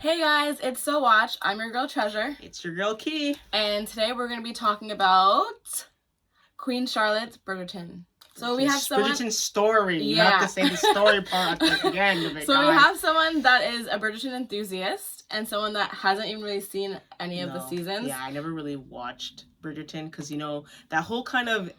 Hey guys, it's SOWatch. I'm your girl Treasure. It's your girl Key. And today we're going to be talking about Queen Charlotte's Bridgerton. So we have someone... Bridgerton's story. You have to say the story part at the end of it, So we have someone that is a Bridgerton enthusiast and someone that hasn't even really seen any of the seasons. Yeah, I never really watched Bridgerton because, you know, that whole kind of...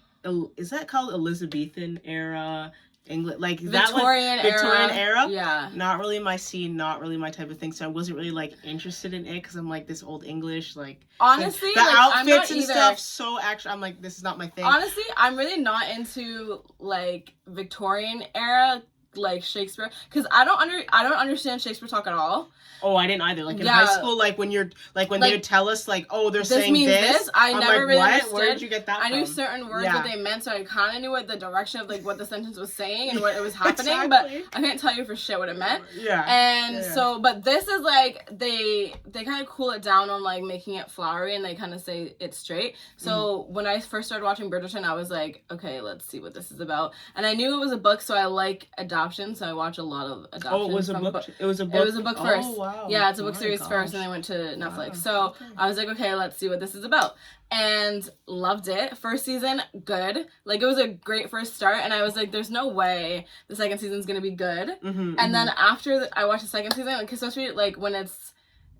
Is that called Elizabethan era... England, like Victorian era. Yeah, not really my scene, not really my type of thing. So I wasn't really like interested in it because I'm like this old English, like honestly, the outfits and stuff. So actually, I'm like, this is not my thing. Honestly, I'm really not into like Victorian era, like Shakespeare, because I don't understand Shakespeare talk at all. Oh, I didn't either. Like in high school, like when they would tell us like, oh, they're saying means this. I I'm never like, really what? understood. Where did you get that I from? knew certain words what they meant, so I kind of knew what the direction of like what the sentence was saying and what it was happening, Exactly. but I couldn't tell you for shit what it meant. Yeah. And so, but this is like they kind of cool it down on like making it flowery, and they kind of say it straight. So when I first started watching Bridgerton, I was like, okay, let's see what this is about. And I knew it was a book, so I like adoption, so I watch a lot of adoption. Oh, it was a book. It was a book. It was a book first. Oh, wow. Yeah, it's a book series first, and I went to Netflix. So I was like, okay, let's see what this is about. And loved it. First season, good. Like, it was a great first start, and I was like, there's no way the second season's gonna be good. And then after I watched the second season, like, especially like when it's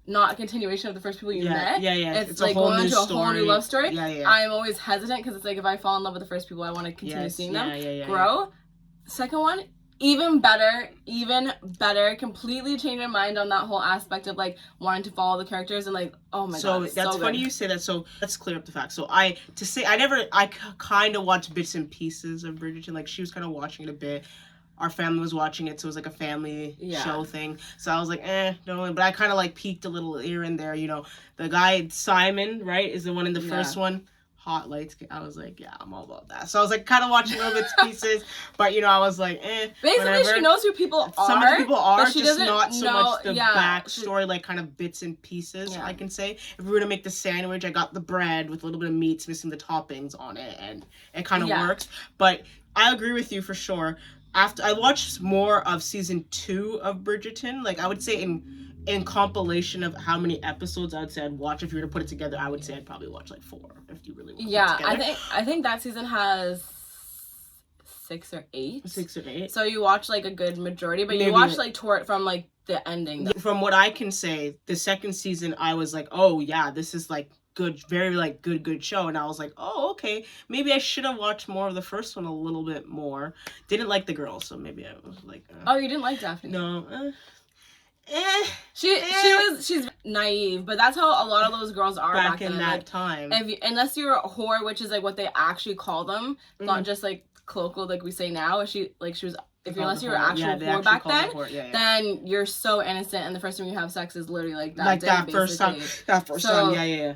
not a continuation of the first people you met. It's like going into a whole new love story. I'm always hesitant because it's like if I fall in love with the first people, I want to continue seeing them grow. Second one, even better, completely changed my mind on that whole aspect of like wanting to follow the characters and like, oh my god, that's so funny you say that. So let's clear up the facts. So I kind of watched bits and pieces of Bridgerton. Like she was kind of watching it a bit. Our family was watching it, so it was like a family show thing. So I was like, no, but I kind of like peeked a little here and there. You know, the guy Simon, right, is the one in the first one. Hot lights. I was like, yeah, I'm all about that. So I was like kind of watching little bits pieces, but you know, I was like, basically whatever. She knows who people are. Some of the people are, but she just doesn't not so know, much the backstory, like kind of bits and pieces, I can say. If we were to make the sandwich, I got the bread with a little bit of meats missing the toppings on it, and it kind of works. But I agree with you for sure. After I watched more of season 2 of Bridgerton, like I would say in compilation of how many episodes I would say I'd watch, if you were to put it together, I would say I'd probably watch like 4 if you really want to put it together. I think that season has 6 or 8. 6 or 8. So you watch like a good majority, but you watch like toward from like the ending. From what I can say, the second season I was like, oh yeah, this is like good, very like good show, and I was like, oh okay, maybe I should have watched more of the first one a little bit more. Didn't like the girl, so maybe I was like, oh, you didn't like Daphne? No. She's naive, but that's how a lot of those girls are back in then. that like, time. Unless you're a whore, which is like what they actually call them, not just like colloquial like we say now. Unless you were actual whore back then, then you're so innocent, and the first time you have sex is literally like that. Like day, that first time,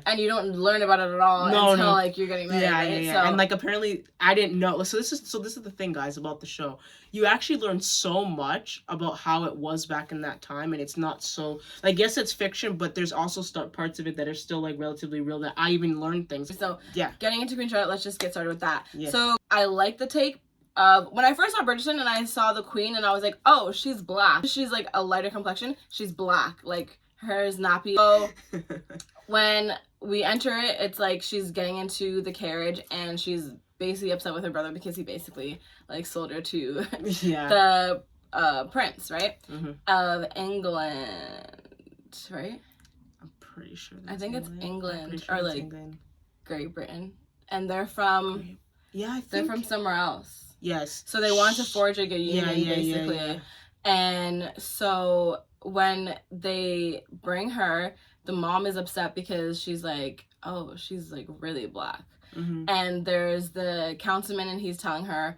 and you don't learn about it at all until like you're getting married. So, and like apparently I didn't know. So this is the thing, guys, about the show. You actually learn so much about how it was back in that time, and it's not so like, yes, it's fiction, but there's also parts of it that are still like relatively real that I even learned things. So getting into Queen Charlotte, let's just get started with that. So I like the take. When I first saw Bridgerton and I saw the Queen, and I was like, oh, she's black. She's like a lighter complexion. She's black. Like, her is nappy. So when we enter it, it's like she's getting into the carriage, and she's basically upset with her brother because he basically like sold her to the prince, right? Of England, right? I'm pretty sure I think it's England or like Great Britain, and they're from they're from somewhere else. Yes. So they want to forge like a union, basically. And so when they bring her, the mom is upset because she's like, oh, she's like really black. And there's the councilman, and he's telling her,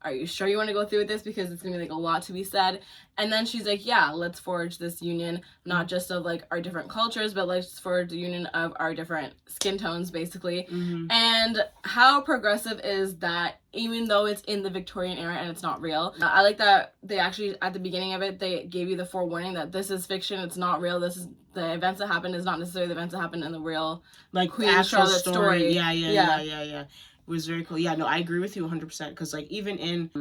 are you sure you want to go through with this? Because it's going to be like a lot to be said. And then she's like, yeah, let's forge this union, not just of like our different cultures, but let's forge the union of our different skin tones, basically. And how progressive is that, even though it's in the Victorian era and it's not real? I like that they actually, at the beginning of it, they gave you the forewarning that this is fiction, it's not real. This is the events that happened is not necessarily the events that happened in the real like Queen Charlotte story. Yeah. It was very cool. Yeah, no, I agree with you 100%. Because like even in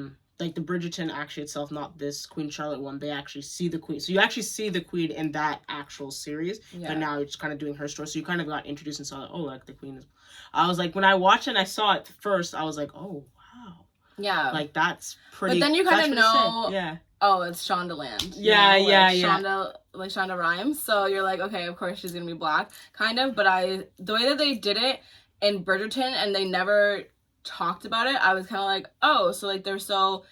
like the Bridgerton actually itself, not this Queen Charlotte one, they actually see the Queen. So you actually see the Queen in that actual series. Yeah. But now it's kind of doing her story. So you kind of got introduced and saw, oh, like the Queen is. I was like, when I watched it and I saw it first, I was like, oh, wow. Yeah. Like that's pretty. But then you kind of know. Yeah. Oh, it's Shondaland. Yeah, you know? yeah, like yeah. Shonda Rhimes. So you're like, okay, of course she's gonna be black, kind of. But the way that they did it in Bridgerton, and they never talked about it, I was kind of like, oh, so like they're so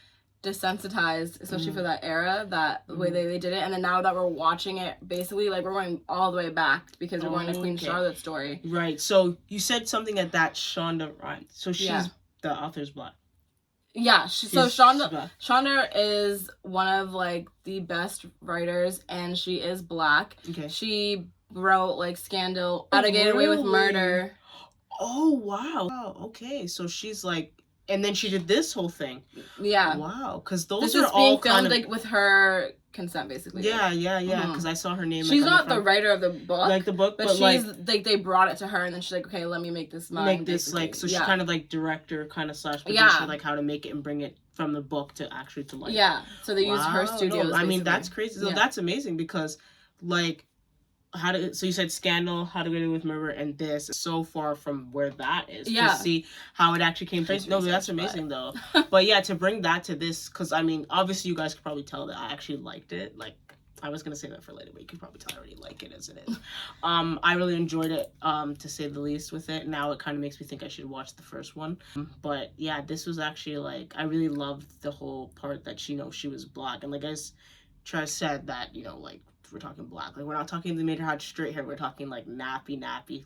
desensitized, especially for that era, that the way they did it. And then now that we're watching it, basically like we're going all the way back because we're going to Queen Charlotte's story. Right. So you said something at that Shonda Rhimes. So she's the author's black. Yeah, so Shonda is one of like the best writers, and she is black. Okay. She wrote like Scandal, How to Get Away with Murder. Oh wow. Wow. Okay, so she's like, and then she did this whole thing. Yeah. Wow, because those this are is all being filmed kind of like with her consent, basically. Yeah, because I saw her name. She's not the writer of the book, like the book, but she's like they brought it to her, and then she's like, okay, let me make this mine. Make this like so she's kind of like director, kind of slash producer, like how to make it and bring it from the book to actually to life. Yeah, so they use her studios. No, I mean that's crazy. So that's amazing because like. So you said Scandal, How to Get Away with Murder, and this so far from where that is to see how it actually came to. No, that's amazing though. But yeah, to bring that to this, because I mean, obviously you guys could probably tell that I actually liked it. Like I was gonna say that for later, but you could probably tell I already like it as it is. I really enjoyed it, to say the least. With it, now it kind of makes me think I should watch the first one. But yeah, this was actually like I really loved the whole part that she was black, and like as Trez said that like. We're talking black, like we're not talking they made her have straight hair, we're talking like nappy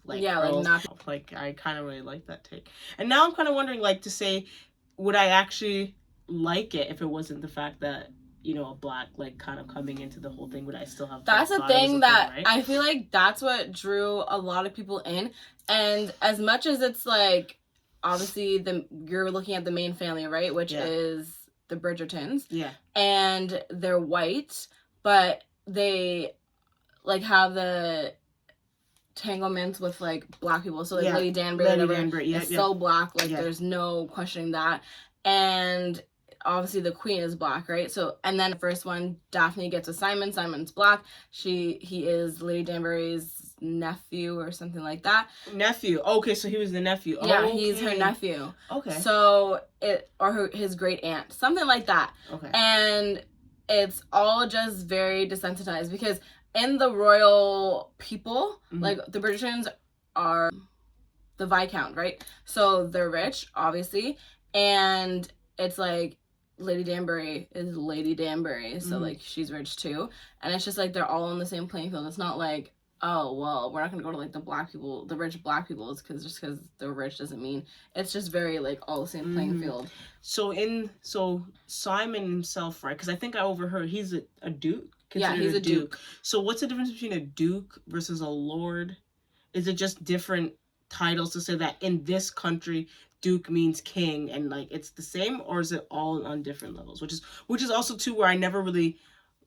like curls. Like nappy. Like I kind of really like that take, and now I'm kind of wondering like to say would I actually like it if it wasn't the fact that a black like kind of coming into the whole thing, would I still have that's the thing that right? I feel like that's what drew a lot of people in, and as much as it's like obviously you're looking at the main family, right, which is the Bridgertons, and they're white, but they like have the entanglements with like black people, so like Lady Danbury is so black, like there's no questioning that, and obviously the Queen is black, right? So and then the first one, Daphne gets with Simon's black. He is Lady Danbury's nephew or something like that. Nephew. Okay, so he was the nephew. He's her nephew. Okay. So his great aunt, something like that. Okay. And it's all just very desensitized because in the royal people, like the Bridgertons are the Viscount, right? So they're rich, obviously, and it's like Lady Danbury is Lady Danbury, so like she's rich too, and it's just like they're all on the same playing field. It's not like, oh well, we're not gonna go to like the rich black people, because they're rich doesn't mean. It's just very like all the same playing field. So Simon himself, right? Because I think I overheard he's a duke. Yeah, he's a duke. So what's the difference between a duke versus a lord? Is it just different titles to say that in this country duke means king and like it's the same, or is it all on different levels? Which is also too where I never really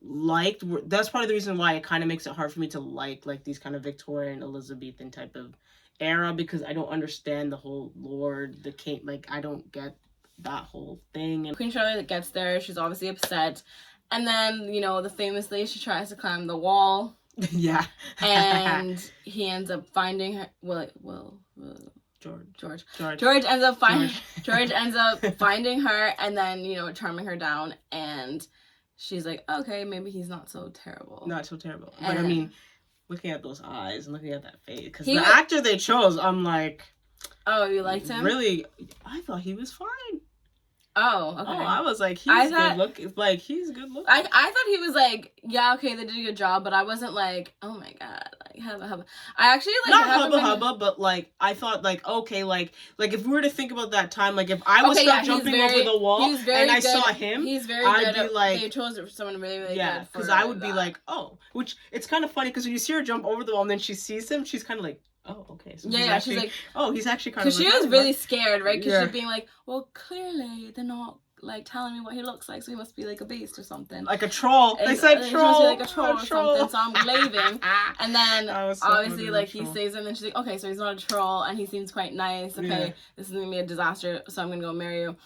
liked. That's part of the reason why it kind of makes it hard for me to like these kind of Victorian Elizabethan type of era, because I don't understand the whole lord, the king, like I don't get that whole thing. And Queen Charlotte gets there, she's obviously upset, and then the famously she tries to climb the wall. Yeah. And he ends up finding her. George ends up finding her, and then charming her down, and she's like, okay, maybe he's not so terrible. But I mean, looking at those eyes and looking at that face, because the actor they chose, I'm like, oh, you liked him? Really, I thought he was fine. Oh, okay. Oh, I was like, good looking. Like, he's good looking. I thought he was like, yeah, okay, they did a good job, but I wasn't like, oh my god, like hubba. I actually like not hubba, but like I thought like okay, like if we were to think about that time, like if I was jumping over the wall and I saw him, he's very I'd good. Be like, they chose someone really good. Yeah, because I would be like, oh, which it's kind of funny because when you see her jump over the wall and then she sees him, she's kind of like, oh, okay. So she's like, oh, he's actually kind of. Because she was really scared, right? Because she's being like, well, clearly they're not like telling me what he looks like, so he must be like a beast or something. Like a troll. They said troll. Like a troll or something. So I'm believing. And then obviously like he saves him, and she's like, okay, so he's not a troll, and he seems quite nice. Okay, this is gonna be a disaster, so I'm gonna go marry you.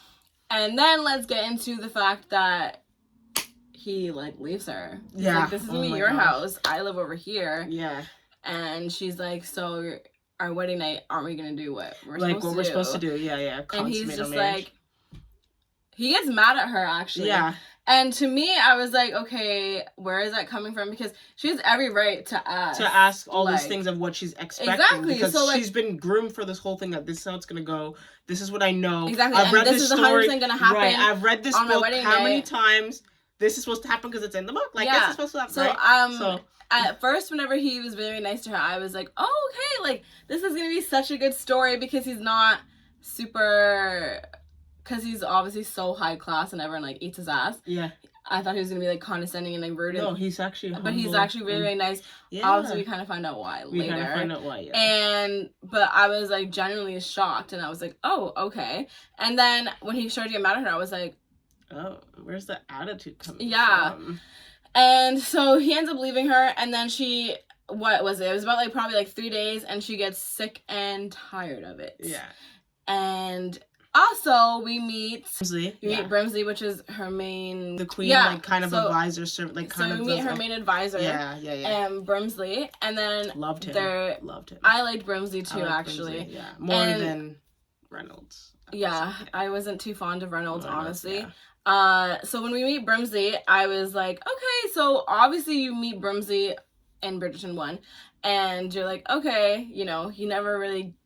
And then let's get into the fact that he, like, leaves her. He's like, this is gonna be your house. I live over here. Yeah. And she's like, so our wedding night, aren't we gonna do what we're supposed to do? Like, what we're supposed to do. Yeah. And he's just like, he gets mad at her, actually. Yeah. And to me, I was like, okay, where is that coming from? Because she has every right to ask. To ask all these things of what she's expecting. Exactly. Because so, like, she's been groomed for this whole thing that this is how it's going to go. This is what I know. Exactly. I've read this is story. 100% going to happen. Right. I've read this on book my wedding how day. many times. This is supposed to happen because it's in the book. Like, this is supposed to happen, so, at first, whenever he was very nice to her, I was like, oh, okay, like, this is going to be such a good story because he's not super... Because he's obviously so high class and everyone, like, eats his ass. Yeah. I thought he was going to be, like, condescending and, like, rude. No, he's actually humble. But he's actually very, very nice. Yeah. Obviously, we kind of find out why later. But I was, like, genuinely shocked. And I was like, oh, okay. And then when he started to get mad at her, I was like... Oh, where's the attitude coming from? And so he ends up leaving her. And then she... What was it? It was about, like, probably, like, 3 days. And she gets sick and tired of it. Yeah. And... Also, we meet Brimsley, which is her main... The queen, like, kind of advisor, like, kind of... So we meet her main advisor. Yeah. And Brimsley, and then... Loved him. I liked Brimsley, too, actually. Brimsley, more than Reynolds. I wasn't too fond of Reynolds, honestly. Yeah. So when we meet Brimsley, I was like, okay, so obviously you meet Brimsley in Bridgerton 1, and you're like, okay, you know, he never really...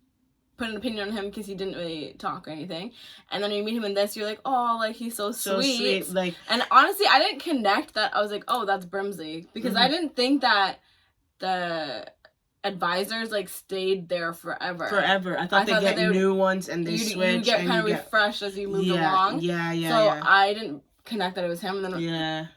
put an opinion on him because he didn't really talk or anything, and then when you meet him in this, you're like, oh, like, he's so sweet. Like, and honestly, I didn't connect that. I was like, oh, that's Brimsley, because I didn't think that the advisors, like, stayed there forever. I thought they get new ones and they switch. You get kind of refreshed as you moved along. So I didn't connect that it was him, and then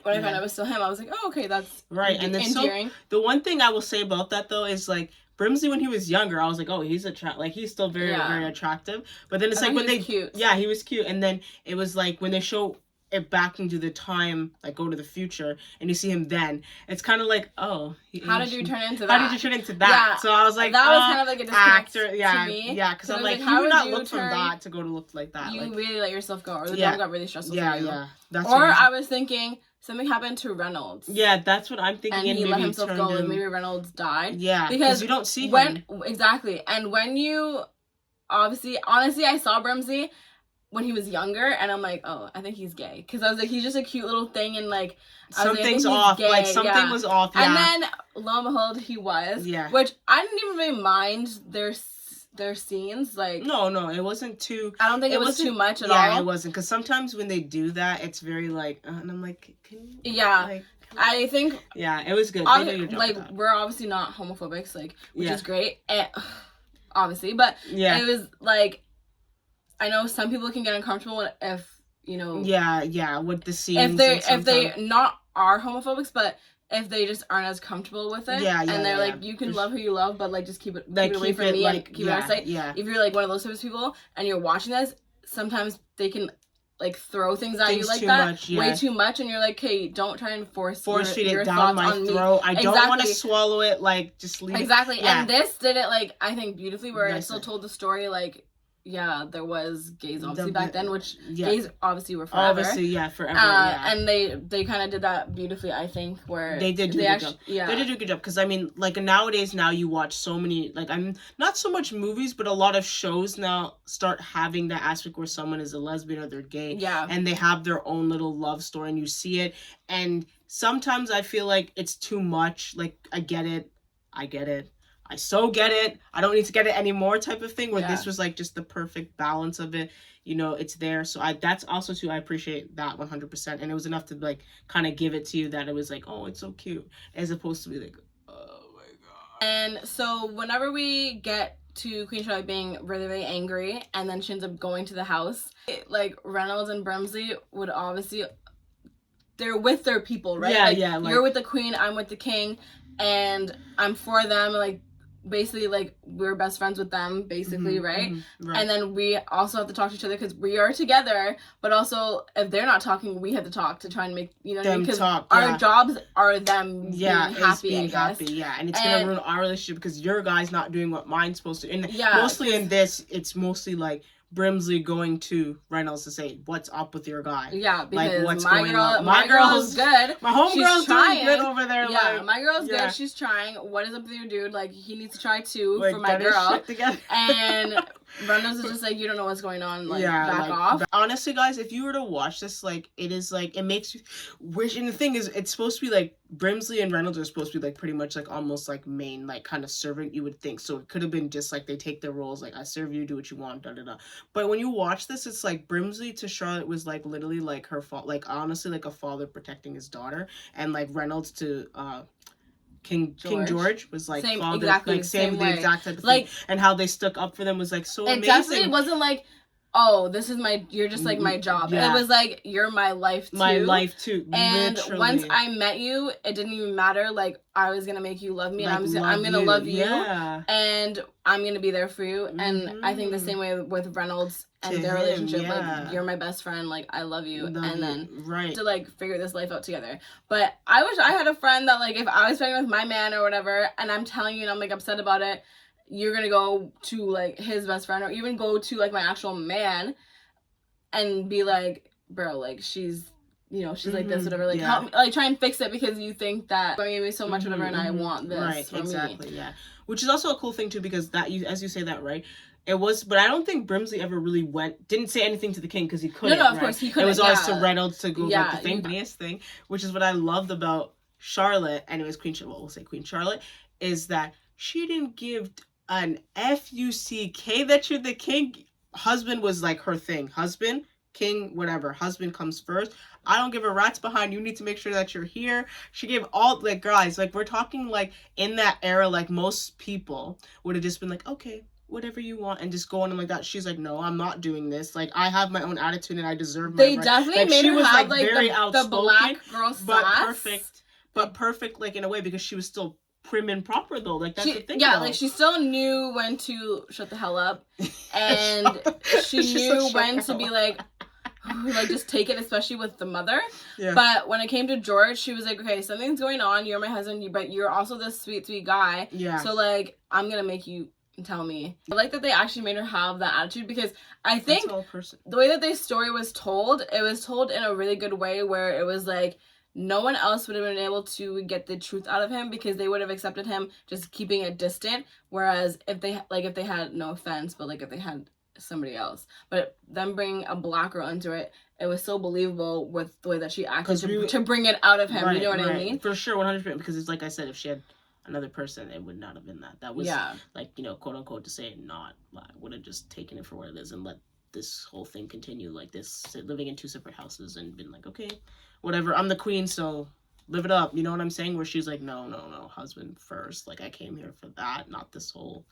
when I found out it was still him, I was like, oh, okay, that's and then endearing. The one thing I will say about that, though, is, like, Brimsley, when he was younger, I was like, oh, he's he's still very, very attractive. But then it's like when cute. Yeah, he was cute. And then it was like when they show it back into the time, like, go to the future, and you see him then, it's kind of like, oh. How did you turn into that? Yeah. So I was like, that was kind of like a disconnect to me. Yeah, because I'm like, how you would not you look from that to go to look like that. You really let yourself go, or the job got really stressful for you. Yeah. That's or I was thinking... Something happened to Reynolds. Yeah, that's what I'm thinking. And he let himself go. Like, maybe Reynolds died. Yeah, because you don't see him. Exactly. And when you... Honestly, I saw Brimsley when he was younger, and I'm like, oh, I think he's gay. Because I was like, he's just a cute little thing, and, like... Something's off. Gay. Like, something was off, And then, lo and behold, he was. Yeah. Which, I didn't even really mind their scenes, like... No, it wasn't too... I don't think it was too much at all. Yeah, it wasn't, because sometimes when they do that, it's very, like... and I'm like, can you... Yeah, like, I think... Yeah, it was good. We're obviously not homophobics, like, which is great, obviously, but it was, like... I know some people can get uncomfortable if, you know... Yeah, with the scenes... If they not are homophobics, but... If they just aren't as comfortable with it, and they're like, you can love who you love, but, like, just keep it away from me, and keep it out of sight. Yeah. If you're, like, one of those types of people and you're watching this, sometimes they can, like, throw things at you like that, way too much, and you're like, hey, don't try and force feed it down my throat. I don't want to swallow it. Like, just leave it. Exactly. And this did it, like, I think beautifully, where it still told the story, like. Yeah, there was gays obviously back then, which gays obviously were forever. Forever. And they kind of did that beautifully, I think, where they did do a good job. Yeah, they did do a good job, because I mean, like, nowadays now you watch so many, like, I'm not so much movies, but a lot of shows now start having that aspect where someone is a lesbian or they're gay, and they have their own little love story, and you see it, and sometimes I feel like it's too much. Like, I get it. I so get it. I don't need to get it anymore type of thing, where this was, like, just the perfect balance of it. You know, it's there. So that's also, too, I appreciate that 100%. And it was enough to, like, kind of give it to you that it was like, oh, it's so cute. As opposed to be like, oh, my God. And so whenever we get to Queen Charlotte being really, really angry, and then she ends up going to the house, like, Reynolds and Brimsley would obviously... They're with their people, right? Yeah, like, you're with the queen, I'm with the king, and I'm for them, like... Basically, like, we're best friends with them, basically, right? And then we also have to talk to each other because we are together, but also, if they're not talking, we have to talk to try and make, you know what I mean? Because our jobs are them being happy, I guess. And it's going to ruin our relationship because your guy's not doing what mine's supposed to. And mostly in this, it's mostly, like, Brimsley going to Reynolds to say, "What's up with your guy?" Yeah, because like, what's my going girl, on? my girl's good. My homegirl's doing good over there. Yeah, like, my girl's good. She's trying. What is up with your dude? Like, he needs to try too like, for my girl. And Reynolds is just like, you don't know what's going on. Like, yeah, back off. Honestly, guys, if you were to watch this, like, it is like, it makes you. Which, and the thing is, it's supposed to be like Brimsley and Reynolds are supposed to be like pretty much like almost like main like kind of servant, you would think. So it could have been just like they take their roles, like, I serve you, do what you want, da da da. But when you watch this, it's like Brimsley to Charlotte was like literally like her fault, like honestly like a father protecting his daughter, and like Reynolds to King George was like same, father, exactly, like same the exact type of like, thing, and how they stuck up for them was like so amazing. It definitely wasn't like, oh, this is you're just like my job. Yeah. It was like, you're my life too. My life too. And literally. Once I met you, it didn't even matter. Like, I was gonna make you love me, like, and I'm gonna love you, and I'm gonna be there for you. And I think the same way with Reynolds and their relationship. Like, you're my best friend. Like, I love you, then to like figure this life out together. But I wish I had a friend that, like, if I was spending with my man or whatever, and I'm telling you, and I'm like upset about it, you're gonna go to like his best friend, or even go to like my actual man and be like, bro, like, she's, you know, she's like this, whatever, like, help me, like, try and fix it, because you think that you gave me so much, whatever, and I want this for me. Yeah. Which is also a cool thing too, because that, you, as you say that, right, it was, but I don't think Brimsley ever really didn't say anything to the king, because he couldn't. No, of course he couldn't. It was always to Reynolds to go like the funniest thing, which is what I loved about Charlotte, anyways, we'll say Queen Charlotte, is that she didn't give an F-U-C-K that you're the king. Husband was like her thing. Husband, king, whatever. Husband comes first. I don't give a rat's behind. You need to make sure that you're here. She gave all, like, guys, like, we're talking like in that era, like most people would have just been like, okay, whatever you want, and just go on and like that. She's like, no, I'm not doing this. Like, I have my own attitude and I deserve my right. Definitely like, made she her was have like very outspoken, the black girl sass. but perfect like in a way, because she was still prim and proper though. Like, that's the thing. Yeah, like, she still knew when to shut the hell up, and she knew when to be like just take it, especially with the mother. Yeah. But when it came to George, she was like, okay, something's going on. You're my husband, but you're also this sweet, sweet guy. Yeah. So like, I'm gonna make you tell me. I like that they actually made her have that attitude, because I think the way that this story was told, it was told in a really good way, where it was like, no one else would have been able to get the truth out of him, because they would have accepted him just keeping it distant. Whereas if they had, no offense, but like if they had somebody else, but them bringing a black girl into it, it was so believable with the way that she acted to bring it out of him. Right, you know what I mean? For sure, 100%. Because it's like I said, if she had another person, it would not have been that. That was like, you know, quote unquote, to say it not. I would have just taken it for what it is and let this whole thing continue like this, living in two separate houses, and been like, okay, whatever, I'm the queen, so live it up. You know what I'm saying? Where she's like, no, husband first. Like, I came here for that, not this whole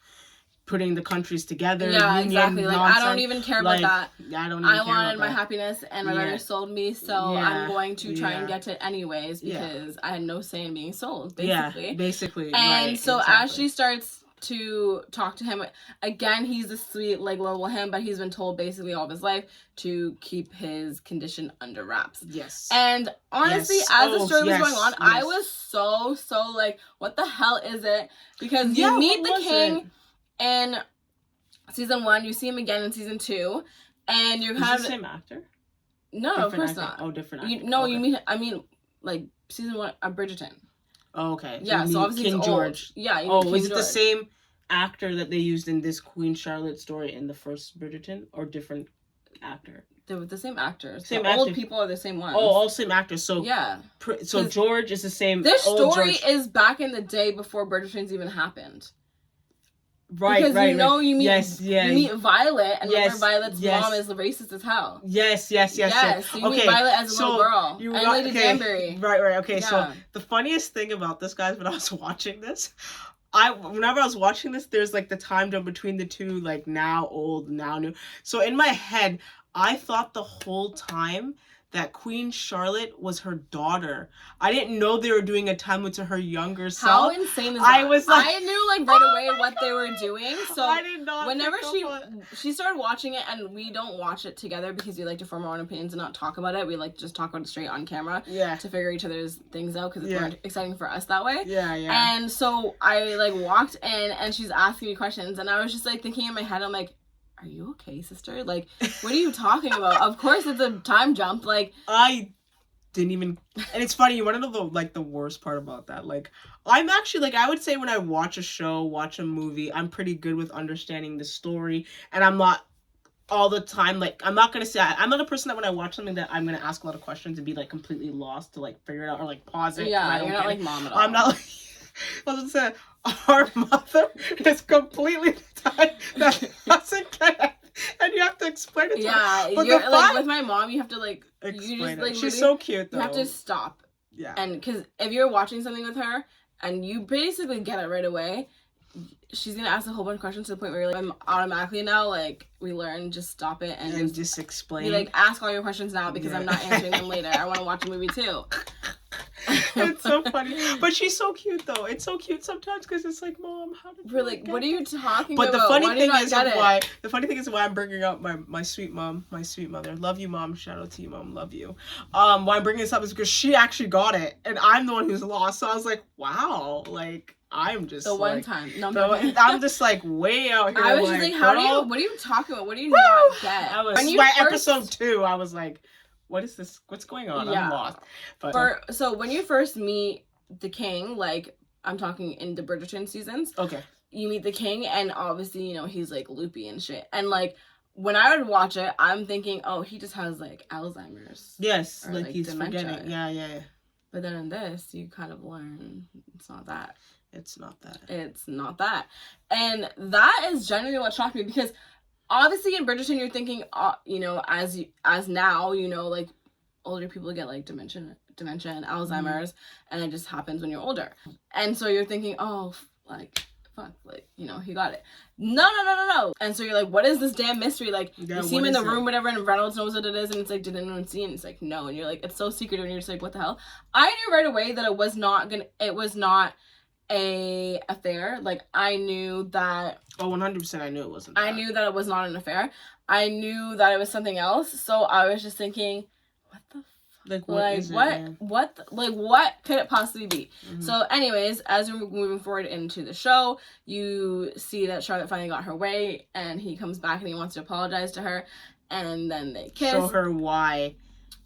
putting the countries together. Yeah, exactly. Like, nonsense. I don't even care about that. Yeah, I don't even care wanted about my happiness, and my brother sold me, so I'm going to try and get it anyways, because I had no say in being sold, basically. Yeah, basically. And so as she starts to talk to him again, he's a sweet, like, lovable him, but he's been told basically all of his life to keep his condition under wraps. Yes. And honestly, as the story was going on, I was so like, what the hell is it? Because you meet the king in season 1, you see him again in season 2, and you're kind of the same actor. No, different of course actor? not. Oh, different actor. You meet. I mean, like season 1 of Bridgerton. Oh, okay. Yeah, so obviously King George. Yeah. Is it the same actor that they used in this Queen Charlotte story in the first Bridgerton, or different actor? They were the same actors. Same actor. Old people are the same ones. Oh, all same actors. So yeah. So George is the same. This story is back in the day before Bridgerton's even happened. Right, because right, you meet you meet Violet, and Violet's mom is racist as hell. Yes. So you meet Violet as a little girl, and Lady Danbury. Right. Okay, so the funniest thing about this, guys, when I was watching this, whenever I was watching this, there's like the time jump between the two, like now old, now new. So in my head, I thought the whole time that Queen Charlotte was her daughter. I didn't know they were doing a time to her younger self. How insane is that? I was like, I knew like right away what they were doing. So I did not. Whenever she started watching it, and we don't watch it together because we like to form our own opinions and not talk about it. We like to just talk about it straight on camera. Yeah. To figure each other's things out, because it's more exciting for us that way. Yeah. And so I like walked in, and she's asking me questions, and I was just like thinking in my head, I'm like, are you okay, sister? Like, what are you talking about? Of course it's a time jump. Like, I didn't even, and it's funny, you want to know the worst part about that? Like, I'm actually, like, I would say when I watch a show, watch a movie, I'm pretty good with understanding the story, and I'm not all the time, like, I'm not a person that when I watch something that I'm gonna ask a lot of questions and be, like, completely lost to, like, figure it out or, like, pause it. Yeah, you're not like mom at all. I'm not like, I was gonna say, our mother is completely the type that doesn't get it. And you have to explain it to her. Yeah, you're like, with my mom, you have to, like, explain you just, it. like, She's so cute, though. You have to stop. Yeah. And, because if you're watching something with her, and you basically get it right away, she's gonna ask a whole bunch of questions to the point where you're like, I'm automatically now, like, we learn, just stop it and just explain. Be like, ask all your questions now because I'm not answering them later. I want to watch a movie too. It's so funny. But she's so cute, though. It's so cute sometimes because it's like, Mom, how did we're like, what are you talking about? But the funny thing is why I'm bringing up my sweet mom, my sweet mother. Love you, Mom. Shout out to you, Mom. Love you. Why I'm bringing this up is because she actually got it, and I'm the one who's lost. So I was like, wow, like, I'm just the like, one time. No, I'm just like way out here. I was just like, what are you talking about? What do you not get? I was my episode 2. I was like, what is this? What's going on? Yeah. I'm lost. But so when you first meet the king, like, I'm talking in the Bridgerton seasons. Okay. You meet the king, and obviously, you know, he's like loopy and shit. And like, when I would watch it, I'm thinking, oh, he just has like Alzheimer's. Yes, or, like he's dementia. forgetting. Yeah. But then in this, you kind of learn it's not that. It's not that. It's not that. And that is generally what shocked me, because obviously in Bridgerton you're thinking, you know, as now, you know, like, older people get like dementia and Alzheimer's, and it just happens when you're older. And so you're thinking, oh, like, fuck, like, you know, he got it. No. And so you're like, what is this damn mystery? Like, you see him in the room, whatever, and Reynolds knows what it is, and it's like, did anyone see it? And it's like, no. And you're like, it's so secretive, and you're just like, what the hell? I knew right away that it was not a affair. Like, I knew that. Oh, 100% I knew it wasn't. I knew that it was not an affair. I knew that it was something else. So I was just thinking, what the fuck? What could it possibly be? Mm-hmm. So anyways, as we're moving forward into the show, you see that Charlotte finally got her way, and he comes back and he wants to apologize to her, and then they kiss. Show her why.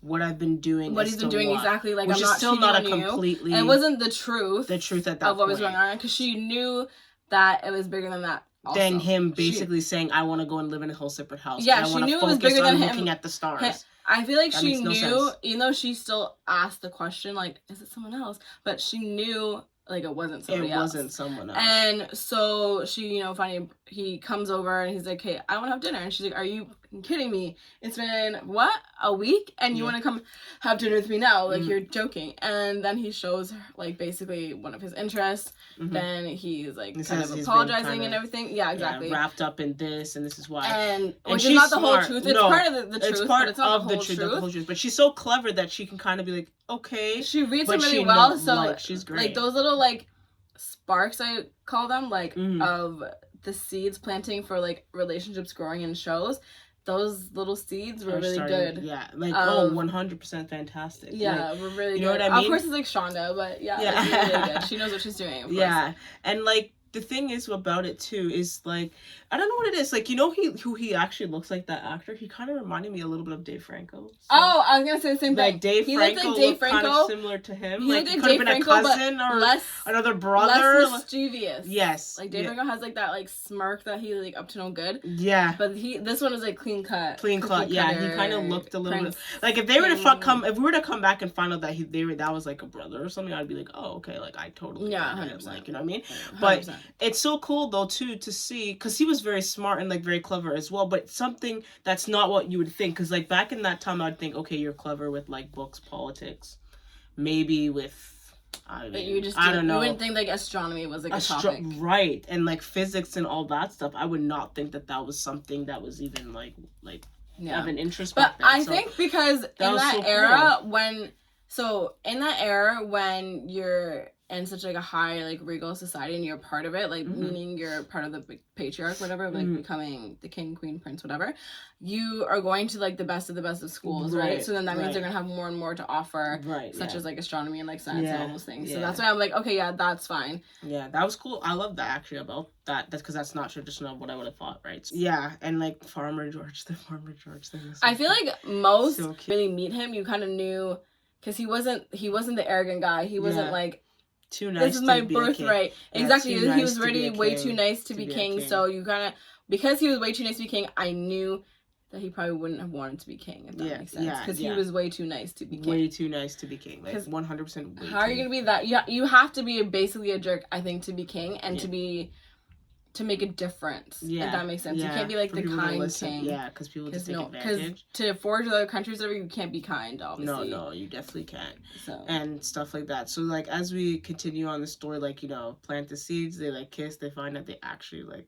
What I've been doing. What he's been doing exactly. Like, which I'm not still cheating not on a completely. You. It wasn't the truth. The truth at that of what was going on, because she knew that it was bigger than that. Also. Than him basically saying, I want to go and live in a whole separate house. Yeah, she knew it was bigger than him. Looking at the stars. I feel like she knew, even though she still asked the question, like, is it someone else? But she knew, like, it wasn't somebody else. It wasn't someone else. And so she, you know, finally, he comes over and he's like, hey, I want to have dinner. And she's like, are you kidding me? It's been, what, a week? And you want to come have dinner with me now? Like, you're joking. And then he shows her, like, basically one of his interests. Mm-hmm. Then he's, like, kind of apologizing and everything. Yeah, exactly. Yeah, wrapped up in this, and this is why. And which is not the whole truth. It's part of the truth. It's part it's not of the whole truth. But she's so clever that she can kind of be like, okay. She reads it really well. So, like, she's great. Like, those little, like, sparks, I call them, like, of the seeds planting for, like, relationships growing in shows. Those little seeds were really good. Yeah, like, 100% fantastic. Yeah, like, we're really good. You know what I mean? Of course, it's like Shonda, but yeah. It's really good. She knows what she's doing. Yeah, and, like, the thing is about it too is, like, I don't know what it is. Like, you know who he actually looks like, that actor? He kind of reminded me a little bit of Dave Franco. So. Oh, I was gonna say the same thing. Like, Dave Franco looked kind of similar to him. He like, looked like could have Dave been Franco, a cousin or less, another brother. Less mischievous. Yes. Like, Dave Franco has, like, that, like, smirk that he, like, up to no good. Yeah. But this one was, like, clean cut. Clean cut, yeah. He kind of looked a little bit. Like, if they were to if we were to come back and find out that that was, like, a brother or something, I'd be like, oh, okay, like, I totally. Yeah, 100%. Like, you know what I mean? 100%. But it's so cool, though, too, to see, because he was very smart and, like, very clever as well, but something that's not what you would think, because, like, back in that time, I'd think, okay, you're clever with, like, books, politics, maybe with, I don't know. You wouldn't think, like, astronomy was, like, a topic. Right, and, like, physics and all that stuff, I would not think that was something that was even, like of an interest back then. But I think because in that era, when you're in such like a high like regal society and you're part of it, like meaning you're part of the patriarch, whatever, like becoming the king, queen, prince, whatever, you are going to like the best of schools, right? So then that means they're gonna have more and more to offer, such as like astronomy and like science and all those things. So that's why I'm like, okay, yeah, that's fine. Yeah, that was cool. I love that actually about that. That's because that's not traditional of what I would have thought, right? So, yeah, and like the Farmer George thing. I feel like most really meet him, you kind of knew, because he wasn't the arrogant guy. He wasn't like, too nice. This is my birthright. Exactly. He was already way too nice to be king. So you kind of, because he was way too nice to be king, I knew that he probably wouldn't have wanted to be king, if that makes sense. Because he was way too nice to be king. Way too nice to be king. Like 100%. How are you going to be that? You have to be basically a jerk, I think, to be king and to make a difference. If that makes sense. You can't be like the kind king. Yeah, because people just take advantage. Because to forge other countries, you can't be kind, obviously. No, you definitely can't. So. And stuff like that. So, like, as we continue on the story, like, plant the seeds, they, like, kiss, they find that they actually, like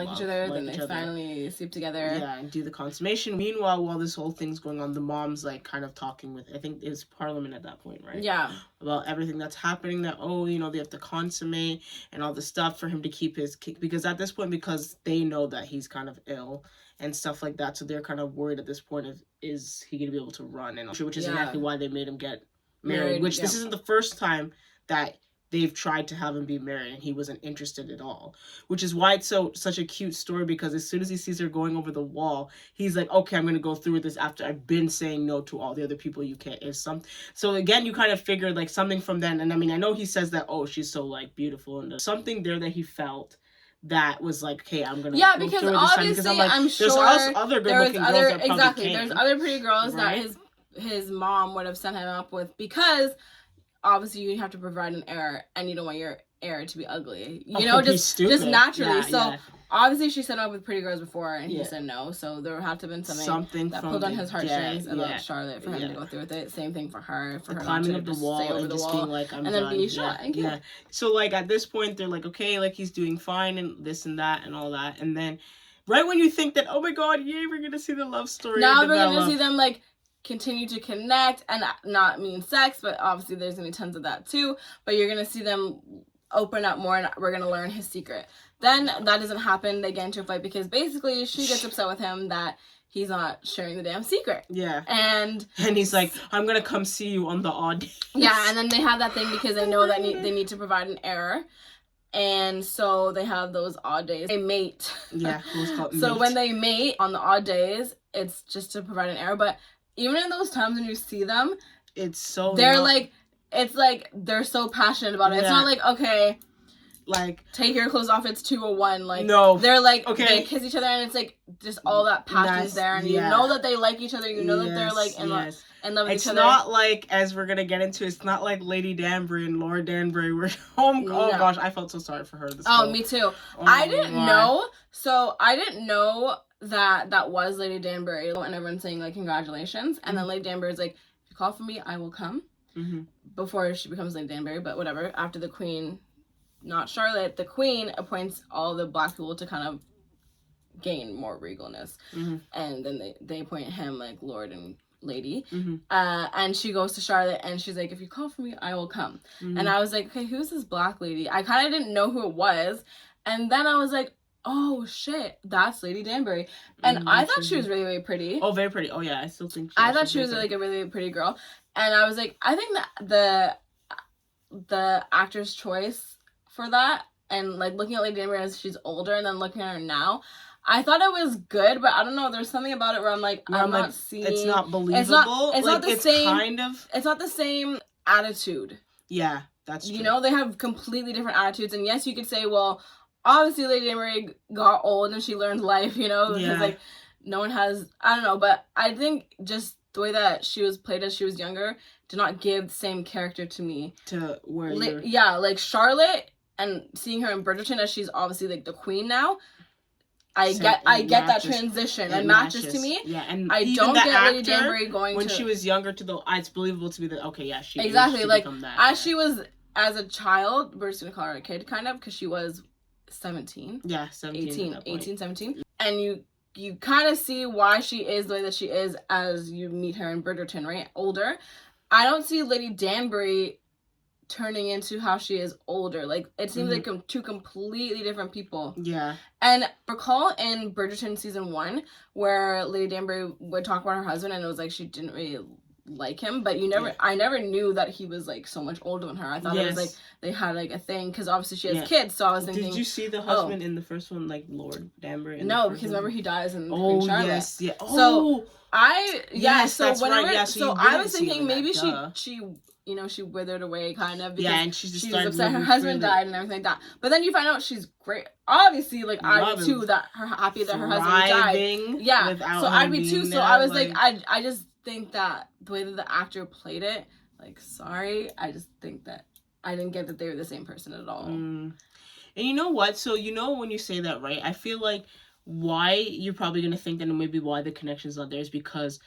each other, then they finally sleep together. Yeah, and do the consummation. Meanwhile, while this whole thing's going on, the mom's like kind of talking with, I think it was Parliament at that point, right? Yeah. About everything that's happening, that, they have to consummate and all the stuff for him to keep his, because at this point, because they know that he's kind of ill and stuff like that, so they're kind of worried at this point of, is he going to be able to run? And which is exactly why they made him get married, which this isn't the first time that they've tried to have him be married and he wasn't interested at all, which is why it's such a cute story, because as soon as he sees her going over the wall, he's like, okay, I'm going to go through with this after I've been saying no to all the other people you can't. So again, you kind of figured like something from then. And I mean, I know he says that, oh, she's so like beautiful, and there's something there that he felt that was like, hey, I'm gonna go because obviously I'm, like, I'm sure there's other good-looking girls that exactly there's other pretty girls that his mom would have sent him up with, because obviously you have to provide an heir and you don't want your heir to be ugly, just naturally. Obviously she set up with pretty girls before and he said no, so there would have to have been something that pulled on his heartstrings about Charlotte for him to go through with it. Same thing for her, for her climbing up the wall and just being like, I'm done. Then being shot and killed. So like at this point they're like, okay, like he's doing fine and this and that and all that, and then right when you think that, oh my god, yay, we're gonna see the love story, now we're gonna see them like continue to connect, and not mean sex, but obviously there's gonna be tons of that too, but you're gonna see them open up more and we're gonna learn his secret. Then that doesn't happen, they get into a fight because basically she gets upset with him that he's not sharing the damn secret. And he's like, I'm gonna come see you on the odd days. And then they have that thing because they know that they need to provide an heir. And so they have those odd days. They mate. So when they mate on the odd days, it's just to provide an heir. But even in those times when you see them, it's so it's like they're so passionate about it. It's not like, okay, like take your clothes off, it's 201. Like no, they're like, okay, they kiss each other and it's like just all that passion's there, and you know that they like each other, you know that they're like in love with each other. It's not like, as we're gonna get into, it's not like Lady Danbury and Lord Danbury were home. Oh gosh, I felt so sorry for her. Me too. I didn't know. So I didn't know that was Lady Danbury, and everyone's saying like congratulations, and then Lady Danbury's like, if you call for me, I will come. Before she becomes Lady Danbury, but whatever. After the queen, not Charlotte, the queen appoints all the black people to kind of gain more regalness, and then they appoint him like Lord and Lady, and she goes to Charlotte and she's like, if you call for me, I will come. And I was like, okay, who's this black lady? I kind of didn't know who it was, and then I was like, oh shit, that's Lady Danbury. And I thought she was really, really pretty. Oh, very pretty. Oh yeah, I still think I thought she was like a really, really pretty girl. And I was like, I think that the actor's choice for that, and like looking at Lady Danbury as she's older and then looking at her now, I thought it was good, but I don't know, there's something about it where I'm like, I'm not seeing, it's not believable. It's like, not the same kind of, it's not the same attitude. Yeah, that's true. They have completely different attitudes, and yes, you could say, well, obviously Lady Danbury got old and she learned life, because like no one has, I don't know, but I think just the way that she was played as she was younger did not give the same character to me. To where like Charlotte, and seeing her in Bridgerton as she's obviously like the queen now, I get that transition. It matches to me. Yeah, and I don't get Lady Danbury going when she was younger it's believable to me that, okay, yeah, she exactly, like that, as she was as a child, we're just gonna call her a kid kind of, because she was 17. Yeah, 17. 18, 17. And you kind of see why she is the way that she is as you meet her in Bridgerton, right? Older. I don't see Lady Danbury turning into how she is older. Like, it seems like two completely different people. Yeah. And recall in Bridgerton season 1 where Lady Danbury would talk about her husband and it was like she didn't really like him, but I never knew that he was like so much older than her. I thought it was like they had like a thing because obviously she has kids, so I was thinking, did you see the husband in the first one, like Lord Danbury? No, because remember he dies in Queen Charlotte. Yes, yeah. So so whenever right. so I was thinking maybe she you know, she withered away kind of because and she was upset her husband died and everything like that. But then you find out she's great. Obviously, like I'd be too that her happy that her husband died. Yeah, so I'd be too. So I was like I just think that the way that the actor played it, like sorry, I just think that I didn't get that they were the same person at all. And you know what? So you know when you say that, right? I feel like why you're probably gonna think that maybe why the connection's not there is because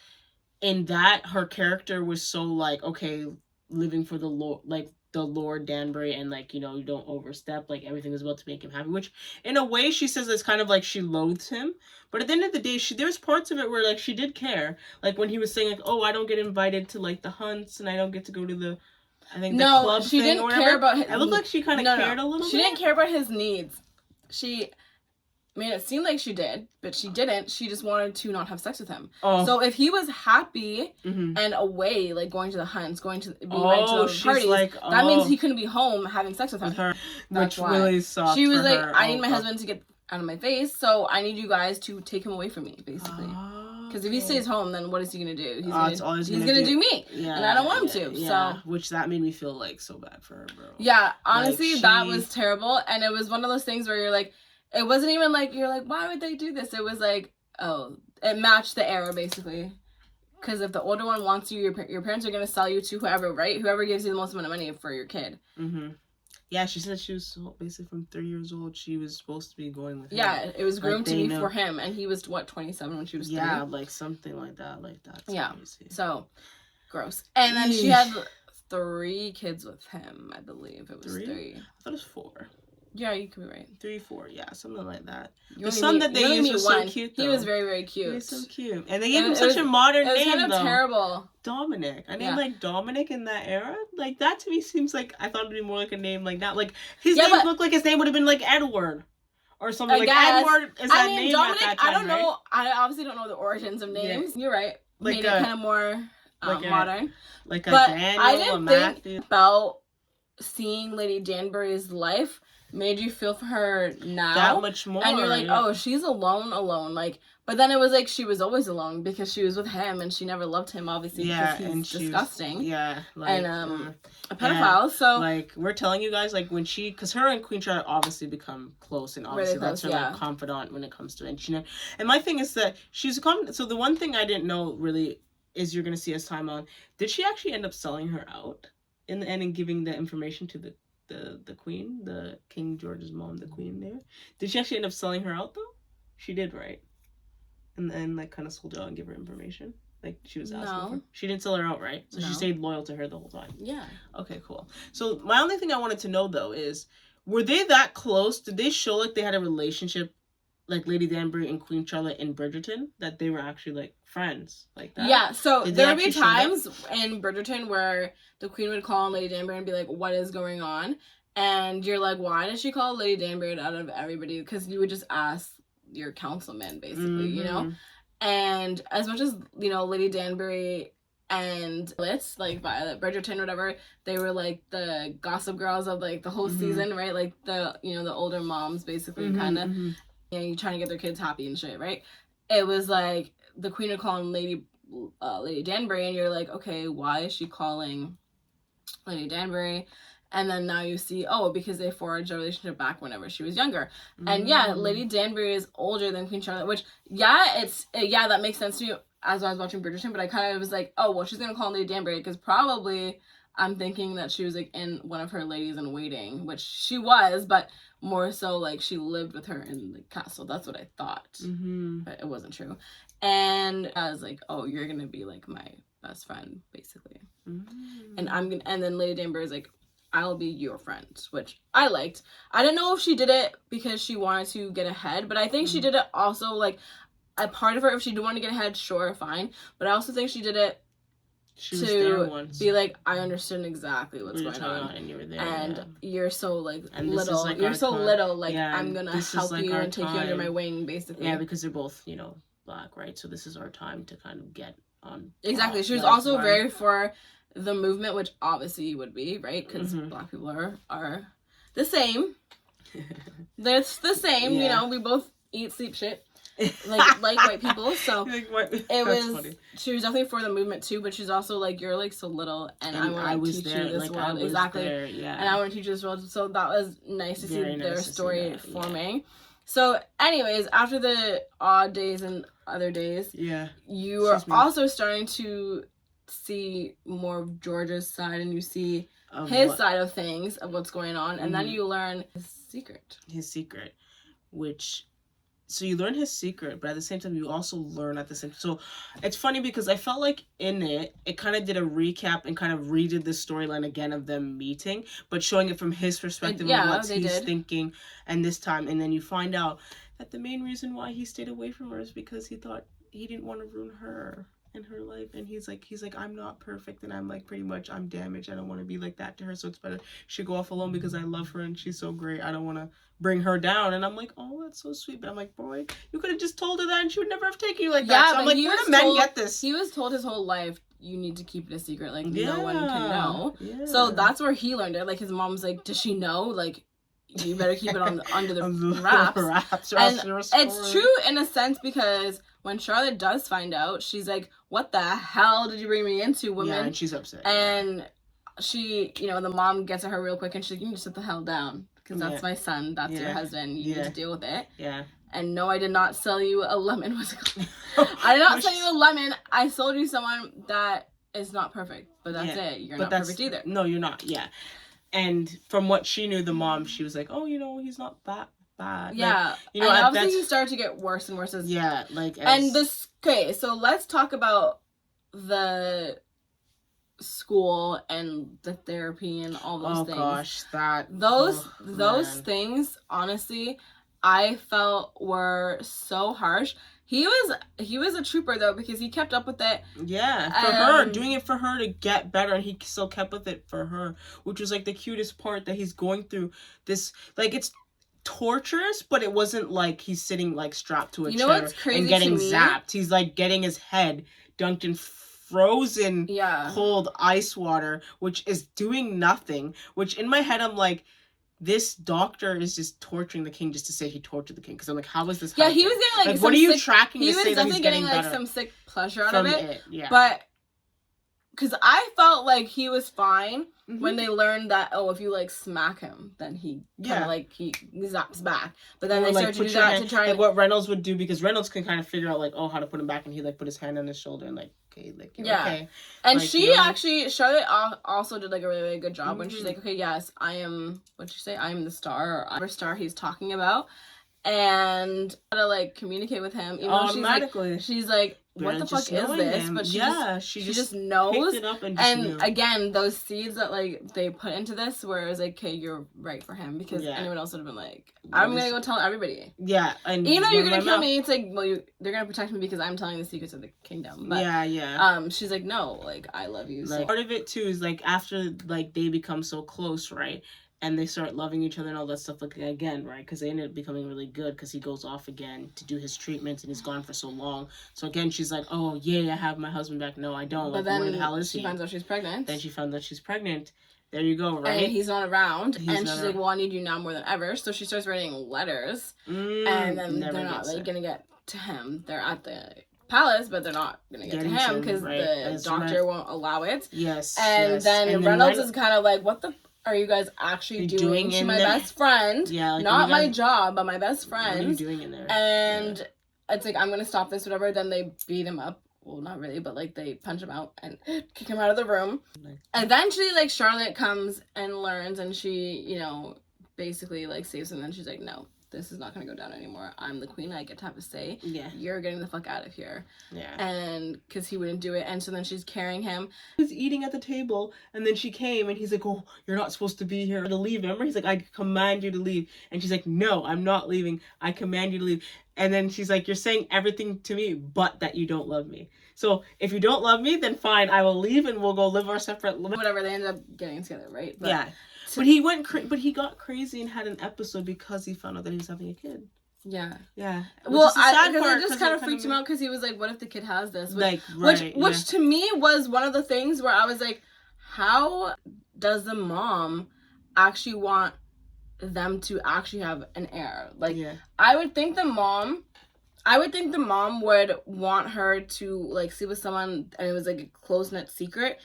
in that her character was so like okay. Living for the Lord, like the Lord Danbury, and like you know you don't overstep, like everything is about to make him happy, which in a way she says it's kind of like she loathes him, but at the end of the day there's parts of it where like she did care, like when he was saying like oh I don't get invited to like the hunts and I don't get to go to the the club she thing didn't care about his, it looked like she kind of cared a little she bit. Didn't care about his needs. She made it seem like she did, but she didn't. She just wanted to not have sex with him. So if he was happy and away, like going to the hunts, going to being invited to the parties, like, that means he couldn't be home having sex with her. Which really sucked. She was like, I need my husband to get out of my face, so I need you guys to take him away from me, basically. Because if he stays home, then what is he gonna do? He's gonna do me, and I don't want him to. So, which that made me feel like so bad for her, bro. Yeah, honestly, that was terrible, and it was one of those things where you're like. It wasn't even like, you're like, why would they do this? It was like, oh, it matched the era, basically. Because if the older one wants you, your parents are going to sell you to whoever, right? Whoever gives you the most amount of money for your kid. Yeah, she said she was basically from 3 years old. She was supposed to be going with him. Yeah, it was groomed to be for him. And he was, what, 27 when she was 3? Yeah, like something like that. Like that's crazy. So, gross. And then she had 3 kids with him, I believe. It was 3. I thought it was 4. Yeah, you could be right. 3, 4, yeah, something like that. The son that they used was so cute, though. He was very, very cute. He was so cute. And they gave him such a modern name, though. It was kind of terrible. Dominic. A name like Dominic in that era? Like, that to me seems like, I thought it'd be more like a name like that. Like, his name looked like his name would have been like Edward. Or something like Edward is that name Dominic, at that time, I don't know. I obviously don't know the origins of names. Yeah. You're right. Like made it kind of more modern. Like a but Daniel, I didn't a Matthew. think about seeing Lady Danbury's life made you feel for her now that much more, and you're like, oh, she's alone. Like, but then it was like she was always alone because she was with him and she never loved him, obviously, because he's disgusting. Like, and a pedophile. So like we're telling you guys, like when because her and Queen Charlotte obviously become close, and obviously really close, that's her like confidant when it comes to it. And my thing is that she's a confidant. So the one thing I didn't know really is you're gonna see as time on. Did she actually end up selling her out in the end and giving the information to the queen, the King George's mom, the queen there? Did she actually end up selling her out though? She did, right? And then like kind of sold her out and give her information. Like she was asking for. She didn't sell her out, right? So she stayed loyal to her the whole time. Yeah. Okay, cool. So my only thing I wanted to know though is, were they that close? Did they show like they had a relationship, like Lady Danbury and Queen Charlotte in Bridgerton, that they were actually like friends like that? Yeah, so there would be times in Bridgerton where the Queen would call on Lady Danbury and be like, what is going on? And you're like, why did she call Lady Danbury out of everybody? Because you would just ask your councilman, basically, you know? And as much as, you know, Lady Danbury and Litz, like Violet Bridgerton, whatever, they were like the gossip girls of like the whole season, right? Like the, you know, the older moms, basically, kind of. You know, you trying to get their kids happy and shit, right? It was like the Queen would call on Lady Danbury, and you're like, okay, why is she calling Lady Danbury? And then now you see, oh, because they forged a relationship back whenever she was younger. And yeah, Lady Danbury is older than Queen Charlotte, which that makes sense to me as I was watching Bridgerton. But I kind of was like, oh, well, she's gonna call Lady Danbury because probably I'm thinking that she was like in one of her ladies in waiting, which she was, but more so like she lived with her in the castle. That's what I thought, but it wasn't true. And I was like, oh, you're gonna be like my best friend, basically. And and then Lady Danbury is like, I'll be your friend, which I liked. I didn't know if she did it because she wanted to get ahead, but I think she did it also like a part of her. If she did want to get ahead, sure, fine. But I also think she did it She was there once. Be like, I understood exactly what's going on, and you were there, and you're so like and little. Like you're so little. Like I'm gonna help like you and take you under my wing, basically. Yeah, because they're both, you know, Black, right? So this is our time to kind of get on. Exactly. She was also very for the movement, which obviously you would be, right? Because Black people are the same. That's the same. You know, we both eat, sleep, shit. like white people, so it was funny. She was definitely for the movement too, but she's also like, you're like so little and I want to teach you this world. Exactly. There, and I want to teach you this world, so that was nice to see their story forming. So anyways, after the odd days and other days, you are also starting to see more of George's side, and you see his side of things, of what's going on, and then you learn his secret, which so you learn his secret, but at the same time you also learn at the same. So it's funny because I felt like in it kind of did a recap and kind of redid the storyline again of them meeting, but showing it from his perspective and what he's thinking. And this time, and then you find out that the main reason why he stayed away from her is because he thought he didn't want to ruin her in her life, and he's like I'm not perfect, and I'm like pretty much I'm damaged. I don't want to be like that to her, so it's better she go off alone because I love her and she's so great. I don't want to bring her down. And I'm like, oh, that's so sweet. But I'm like, boy, you could have just told her that and she would never have taken you like that. So I'm like, where do men get this? He was told his whole life, you need to keep it a secret. Like, no one can know. Yeah. So that's where he learned it. Like, his mom's like, does she know? Like, you better keep it under the wraps. And it's true in a sense, because when Charlotte does find out, she's like, what the hell did you bring me into, woman? Yeah, and she's upset. And she, you know, the mom gets at her real quick and she's like, you need to sit the hell down. Because that's my son. That's your husband. You need to deal with it. Yeah. And no, I did not sell you a lemon. What's it called? I did not sell you a lemon. I sold you someone that is not perfect. But that's it. You're not perfect either. No, you're not. Yeah. And from what she knew, the mom, she was like, oh, you know, he's not that bad. Yeah. Like, you know, and obviously he started to get worse and worse. Okay, so let's talk about the school and the therapy and all those things. Oh gosh, those things, honestly, I felt were so harsh. He was a trooper though, because he kept up with it. Yeah, for her, doing it for her to get better, and he still kept with it for her, which was like the cutest part, that he's going through this, like, it's torturous, but it wasn't like he's sitting like strapped to a chair and getting zapped. He's like getting his head dunked in frozen cold ice water, which is doing nothing, which in my head I'm like, this doctor is just torturing the king just to say he tortured the king, because I'm like, how is this helping? He was getting like what are you tracking to say that he's getting like some sick pleasure out of it. But because I felt like he was fine when they learned that, oh, if you like smack him, then he kind of like he zaps back. But then they started to do that to try like what Reynolds would do, because Reynolds can kind of figure out like, oh, how to put him back, and he like put his hand on his shoulder and like, okay, like, okay. And like, she actually, Charlotte also did like a really, really good job when she's like, okay, yes, I am, what'd you say? I am the star, or I'm the star he's talking about. And how to like communicate with him, even though she's like, what the fuck is this? But she just knows. It up and knew. Again, those seeds that like they put into this, where it was like, okay, you're right for him, because anyone else would have been like, I'm gonna go tell everybody. Yeah, and even though you're gonna kill me, it's like, well, they're gonna protect me because I'm telling the secrets of the kingdom. But she's like, no, like, I love you. Like, part of it too is like, after like they become so close, right? And they start loving each other and all that stuff, like, again, right? Because they ended up becoming really good, because he goes off again to do his treatments and he's gone for so long. So again, she's like, oh, yeah, I have my husband back. No, I don't. But like, then where the hell is he? She finds out she's pregnant. Then she found out she's pregnant. There you go, right? And he's not around. And she's like, well, I need you now more than ever. So she starts writing letters. And then they're not like going to get to him. They're at the palace, but they're not gonna get to him because the doctor won't allow it. And then Reynolds is kind of like, what the are you guys actually doing to my best friend? Yeah, like, not my job, but my best friend. What are you doing in there? And it's like, I'm gonna stop this, whatever. Then they beat him up. Well, not really, but like they punch him out and kick him out of the room. Eventually, like, Charlotte comes and learns, and she, you know, basically like saves him. And she's like, no, this is not gonna go down anymore. I'm the queen. I get to have a say. Yeah. You're getting the fuck out of here. Yeah. And because he wouldn't do it, and so then she's carrying him. He was eating at the table, and then she came, and he's like, "Oh, you're not supposed to be here to leave." Remember, he's like, "I command you to leave," and she's like, "No, I'm not leaving. I command you to leave." And then she's like, you're saying everything to me but that you don't love me. So if you don't love me, then fine, I will leave and we'll go live our separate lives. Whatever, they ended up getting together, right? But yeah. But he got crazy and had an episode because he found out that he was having a kid. Yeah. Yeah. Well, it just kind of freaked him out because he was like, what if the kid has this? Which to me was one of the things where I was like, how does the mom actually want them to actually have an heir? Like, I would think the mom would want her to like sleep with someone and it was like a close-knit secret,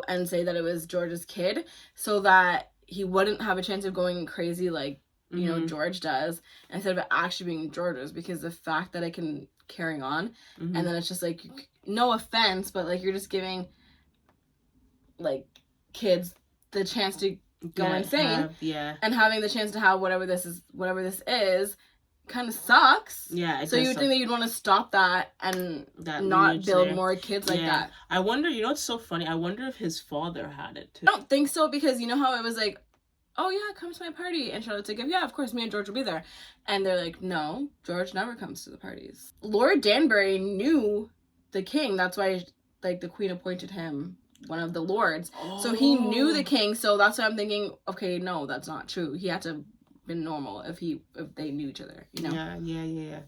and say that it was George's kid so that he wouldn't have a chance of going crazy like you know George does, instead of it actually being George's, because the fact that it can carry on and then it's just like, no offense, but like you're just giving like kids the chance to go insane and having the chance to have whatever this is kind of sucks. Yeah. So you would think that you'd want to stop that and not build more kids like that. I wonder, you know what's so funny? I wonder if his father had it too. I don't think so, because you know how it was like, oh yeah, come to my party. And Charlotte's like, yeah, of course, me and George will be there. And they're like, no, George never comes to the parties. Lord Danbury knew the king. That's why like the queen appointed him one of the lords. So he knew the king. So that's why I'm thinking, okay, no, that's not true. He had to been normal if they knew each other, you know? Yeah.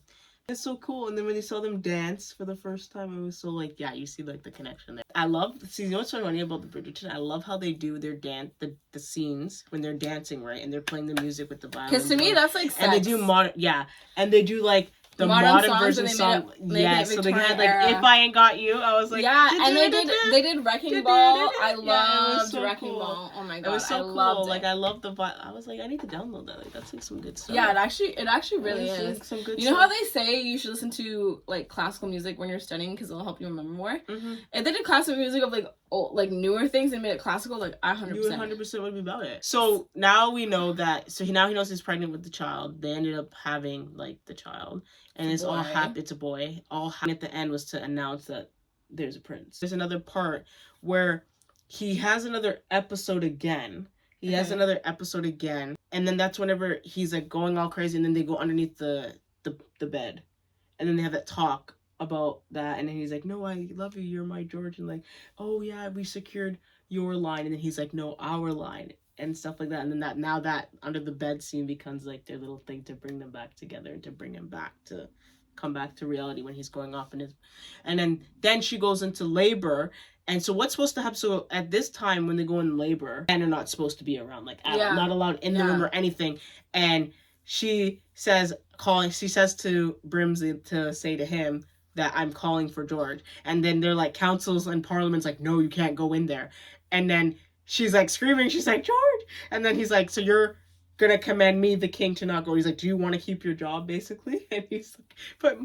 It's so cool. And then when you saw them dance for the first time, it was so like, you see like the connection there. I love, you know what's so funny about the Bridgerton? I love how they do their dance, the scenes when they're dancing, right? And they're playing the music with the violin. Because to me, that's like sex. And they do and they do like the modern version song. So they had like era. If I Ain't Got You. I was like, and they did Wrecking Ball. I loved Wrecking Ball. Oh my god, it was so cool. Like I loved the vibe. I was like, I need to download that. Like that's like some good stuff. Yeah, it actually really is. Like, some good you know how they say you should listen to like classical music when you're studying because it'll help you remember more. If they did classical music of like old, like newer things and made it classical, like I 100%. You 100% would be about it. So now we know that. So now he knows he's pregnant with the child. They ended up having like the child. And it's all happy. It's a boy. All happy at the end was to announce that there's a prince. There's another part where he has another episode again. And then that's whenever he's like going all crazy, and then they go underneath the bed, and then they have that talk about that, and then he's like, no, I love you, you're my George, and like, oh yeah, we secured your line, and then he's like, no, our line. And stuff like that, and then that under the bed scene becomes like their little thing to bring them back together and to bring him back to come back to reality when he's going off and then she goes into labor. And so what's supposed to happen? So at this time when they go in labor, and they're not supposed to be around, like not allowed in the room or anything. And she says to Brimsley to say to him that I'm calling for George, and then they're like councils and parliament's like, no, you can't go in there, and then she's like screaming. She's like, George. And then he's like, so you're going to command me, the king, to not go. He's like, do you want to keep your job, basically? And he's like,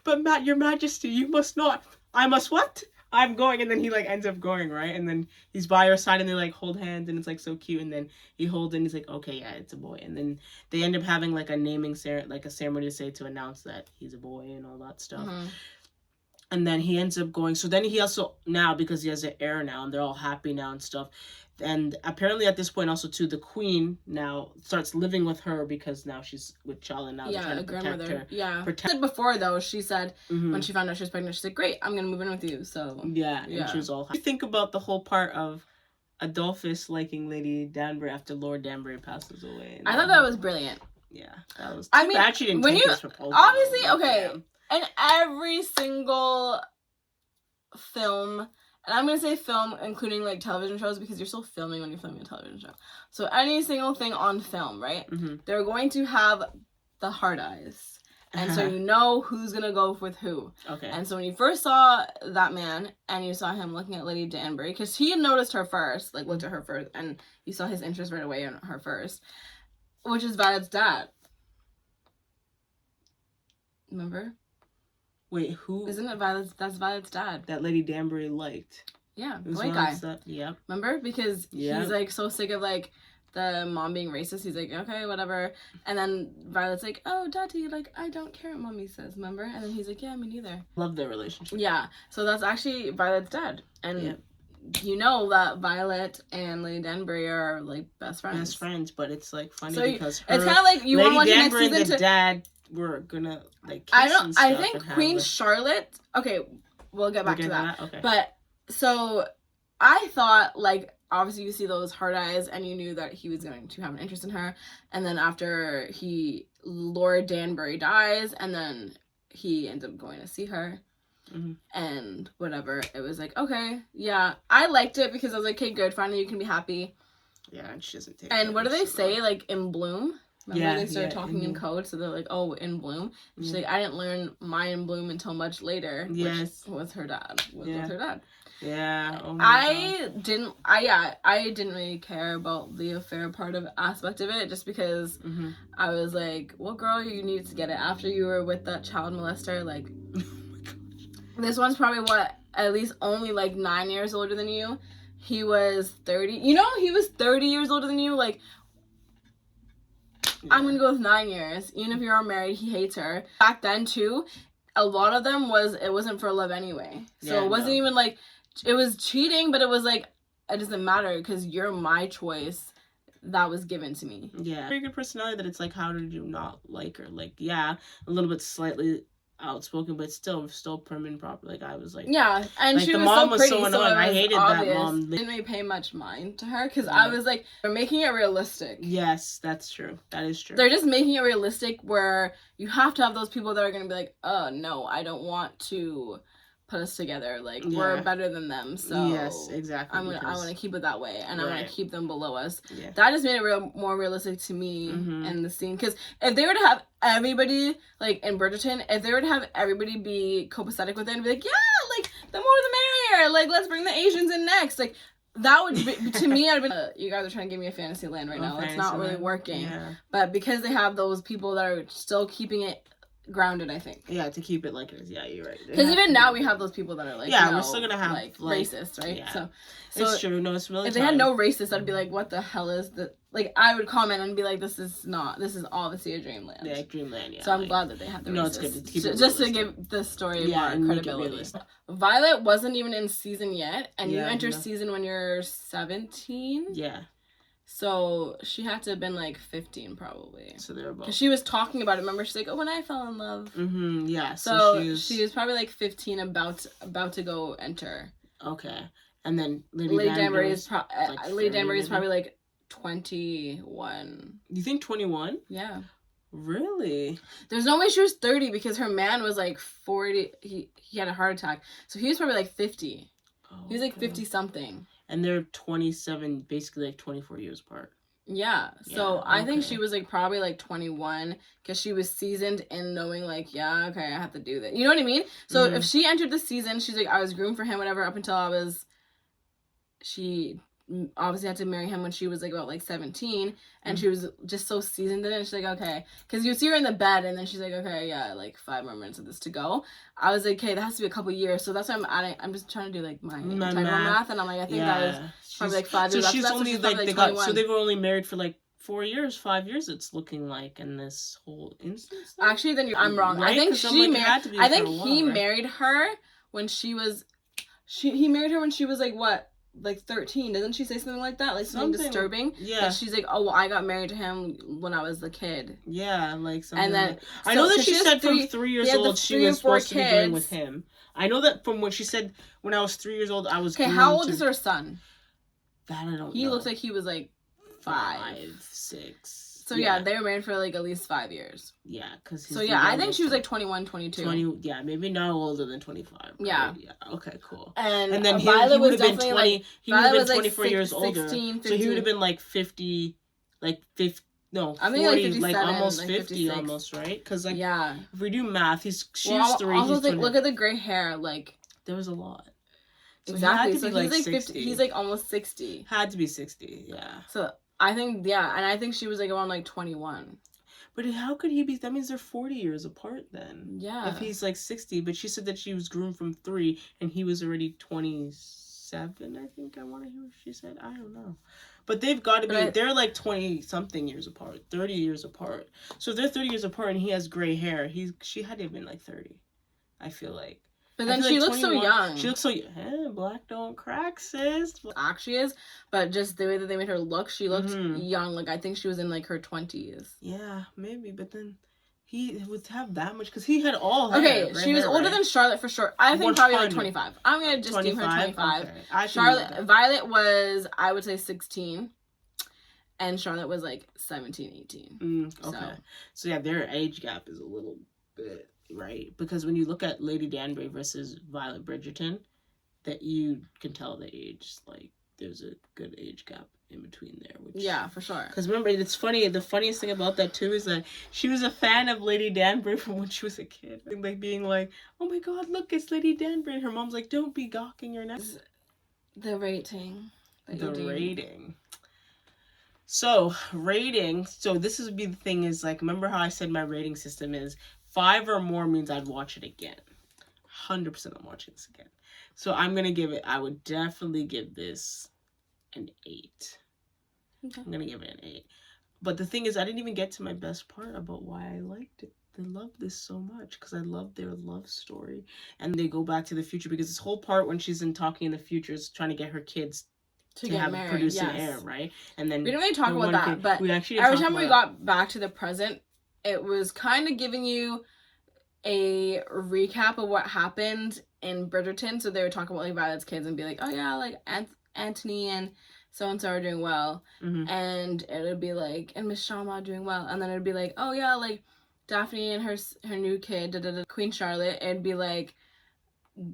but Matt, your majesty, you must not. I must what? I'm going. And then he like ends up going, right? And then he's by her side and they like hold hands and it's like so cute. And then he holds and he's like, okay, yeah, it's a boy. And then they end up having like a naming ceremony to say to announce that he's a boy and all that stuff. And then he ends up going. So then he also, now, because he has an heir now, and they're all happy now and stuff. And apparently at this point also, too, the queen now starts living with her because now she's with Charlotte. Now they're trying to protect her. Yeah. Before, though, she said, when she found out she was pregnant, she's like, great, I'm going to move in with you. So, yeah. And she was all happy. What do you think about the whole part of Adolphus liking Lady Danbury after Lord Danbury passes away? I thought that was brilliant. Yeah. That was too bad she didn't take his proposal. Obviously, okay. And every single film, and I'm going to say film, including like television shows, because you're still filming when you're filming a television show. So any single thing on film, right? They're going to have the hard eyes. And so you know who's going to go with who. Okay. And so when you first saw that man, and you saw him looking at Lady Danbury, because he had noticed her first, like looked at her first, and you saw his interest right away in her first, which is Violet's dad. Remember? Wait, who? Isn't it Violet's? That's Violet's dad. That Lady Danbury liked. Yeah, the white guy. Yep. Remember? Because he's like so sick of like the mom being racist. He's like, okay, whatever. And then Violet's like, oh, Daddy, like I don't care what Mommy says. Remember? And then he's like, yeah, me neither. Love their relationship. Yeah. So that's actually Violet's dad. And you know that Violet and Lady Danbury are like best friends. Best friends, but it's like funny because it's kind of like you want to watch the next season. And the dad were gonna like kiss and stuff. I think Queen Charlotte. Okay, we'll get back to that. Okay. But so I thought like obviously you see those hard eyes and you knew that he was going to have an interest in her, and then after Lord Danbury dies, and then he ends up going to see her. Mm-hmm. And whatever, it was like, okay, yeah, I liked it because I was like, okay, good, finally you can be happy. Yeah, and she doesn't take. And what do they say, like, in bloom? Remember they started talking in code, so they're like, oh, in bloom. And she's like, I didn't learn my in bloom until much later. Yes, which was her dad. With her dad. Yeah. Oh I didn't really care about the affair aspect of it, just because I was like, well, girl, you needed to get it after you were with that child molester, like. This one's probably at least only like 9 years older than you. He was 30. You know, he was 30 years older than you. Like, I'm gonna go with 9 years. Even if you are married, he hates her. Back then too, a lot of them it wasn't for love anyway. So it wasn't even like, it was cheating, but it was like, it doesn't matter because you're my choice. That was given to me. Yeah. Very good personality that it's like, how did you not like her? Like, yeah, a little bit slightly outspoken, but still prim and proper. Like, I was like, yeah, and like, she was so pretty, so annoying. I hated obvious. That mom. Didn't really pay much mind to her because I was like, they're making it realistic. Yes, that's true. That is true. They're just making it realistic where you have to have those people that are going to be like, oh no, I don't want to put us together. Like, we're better than them. So yes, exactly. I want to keep it that way, and I want to keep them below us. Yeah. That just made it more realistic to me in the scene. Because if they were to have everybody, like in Bridgerton, if they were to have everybody be copacetic with it and be like, yeah, like the more the merrier. Like, let's bring the Asians in next. Like, that would be, to me, I'd been, you guys are trying to give me a fantasy land right now. It's not really working. Yeah. But because they have those people that are still keeping it grounded, I think. Yeah, to keep it like it is. Yeah, you're right. Because even now we have those people that are like, we're still gonna have like racist, right? Yeah. So it's true. No, it's really. If they had no racists, I'd be like, what the hell is the like? I would comment and be like, this is obviously a dreamland. Yeah, dreamland. Yeah. So I'm glad that they had the racists. No, it's good to keep it just to give the story more credibility. Violet wasn't even in season yet, and you enter season when you're 17. Yeah. So she had to have been like 15 probably. So they were both. Because she was talking about it. Remember, she's like, "Oh, when I fell in love." Mm-hmm. Yeah. So she was probably like 15, about to go enter. Okay. And then Lady Danbury is probably like 21. You think 21? Yeah. Really? There's no way she was 30 because her man was like 40. He had a heart attack, so he was probably like 50. Oh, he was like 50 something. And they're 27, basically like 24 years apart. Yeah. So I think she was like probably like 21 because she was seasoned in knowing like, I have to do this. You know what I mean? So if she entered the season, she's like, I was groomed for him, whatever, up until she obviously had to marry him when she was like about like 17, and she was just so seasoned in it. She's like, okay, because you see her in the bed and then she's like, okay, like 5 more minutes of this to go. I was like, okay, that has to be a couple years, so that's why I'm just trying to do like my math, and I'm like, I think that was probably like 5 years. So she's only so they were only married for like 4 years, 5 years. It's looking like in this whole instance. Actually, then I'm wrong. Right? I think he married her when she was. He married her when she was like what? Like 13, doesn't she say something like that? Like something disturbing. Yeah. And she's like, oh, well, I got married to him when I was a kid. Yeah, like something. And then I know that she said from 3 years old she was supposed to be going with him. I know that from what she said when I was 3 years old, I was. Okay, how old is her son? That I don't know. He looks like he was like 5, 6. So yeah, they were married for like at least 5 years. Yeah, because. So yeah, I think she was like 21, 22. 20, yeah, maybe not older than 25. Right? Yeah. Yeah. Okay, cool. And then Violet would have been 20. Like, he would have been 24 like years older. 16, so he would have been like 50, like 50. No, 40, like almost 50, almost, right? Because like, if we do math, she's 3. Also, like, look at the gray hair. Like, there was a lot. So exactly. So he's like 50. He's like almost 60. Had to be 60. Yeah. So I think and I think she was like around like 21. But how could he be? That means they're 40 years apart then. Yeah. If he's like 60, but she said that she was groomed from 3 and he was already 27. I think I want to hear what she said. I don't know. But they've got to be. They're like 20-something years apart, 30 years apart. So if they're 30 years apart and he has gray hair, she had to have been like 30. I feel like. But then she looks so young. She looks so black don't crack, sis. Actually is, but just the way that they made her look, she looked young. Like I think she was in like her 20s. Yeah, maybe. But then he would have that much because he had all hair. Okay, she was older than Charlotte for sure. I think probably like 25. I'm gonna just give her 25. Okay. Charlotte, Violet was, I would say, 16. And Charlotte was like 17, 18. Okay. So yeah, their age gap is a little bit, right? Because when you look at Lady Danbury versus Violet Bridgerton, that you can tell the age, like, there's a good age gap in between there. Yeah, for sure. Because remember, it's funny, the funniest thing about that too is that she was a fan of Lady Danbury from when she was a kid. Like, being like, oh my god, look, it's Lady Danbury. And her mom's like, don't be gawking your neck. The rating. The rating. So, rating. So, this would be the thing is, like, remember how I said my rating system is 5 or more means I'd watch it again. 100% I'm watching this again. So, I'm going to give it, I would definitely give this an 8. Okay. I'm going to give it an 8. But the thing is, I didn't even get to my best part about why I liked it. I love this so much because I love their love story. And they go back to the future because this whole part when she's talking in the future is trying to get her kids to have married, produce an heir, right? And then we didn't really talk about that, but we actually every time we got back to the present, it was kind of giving you a recap of what happened in Bridgerton. So they would talk about like Violet's kids and be like, oh yeah, like Anthony and so-and-so are doing well. And it would be like, and Miss Shama doing well. And then it would be like, oh yeah, like Daphne and her new kid, Queen Charlotte. It'd be like,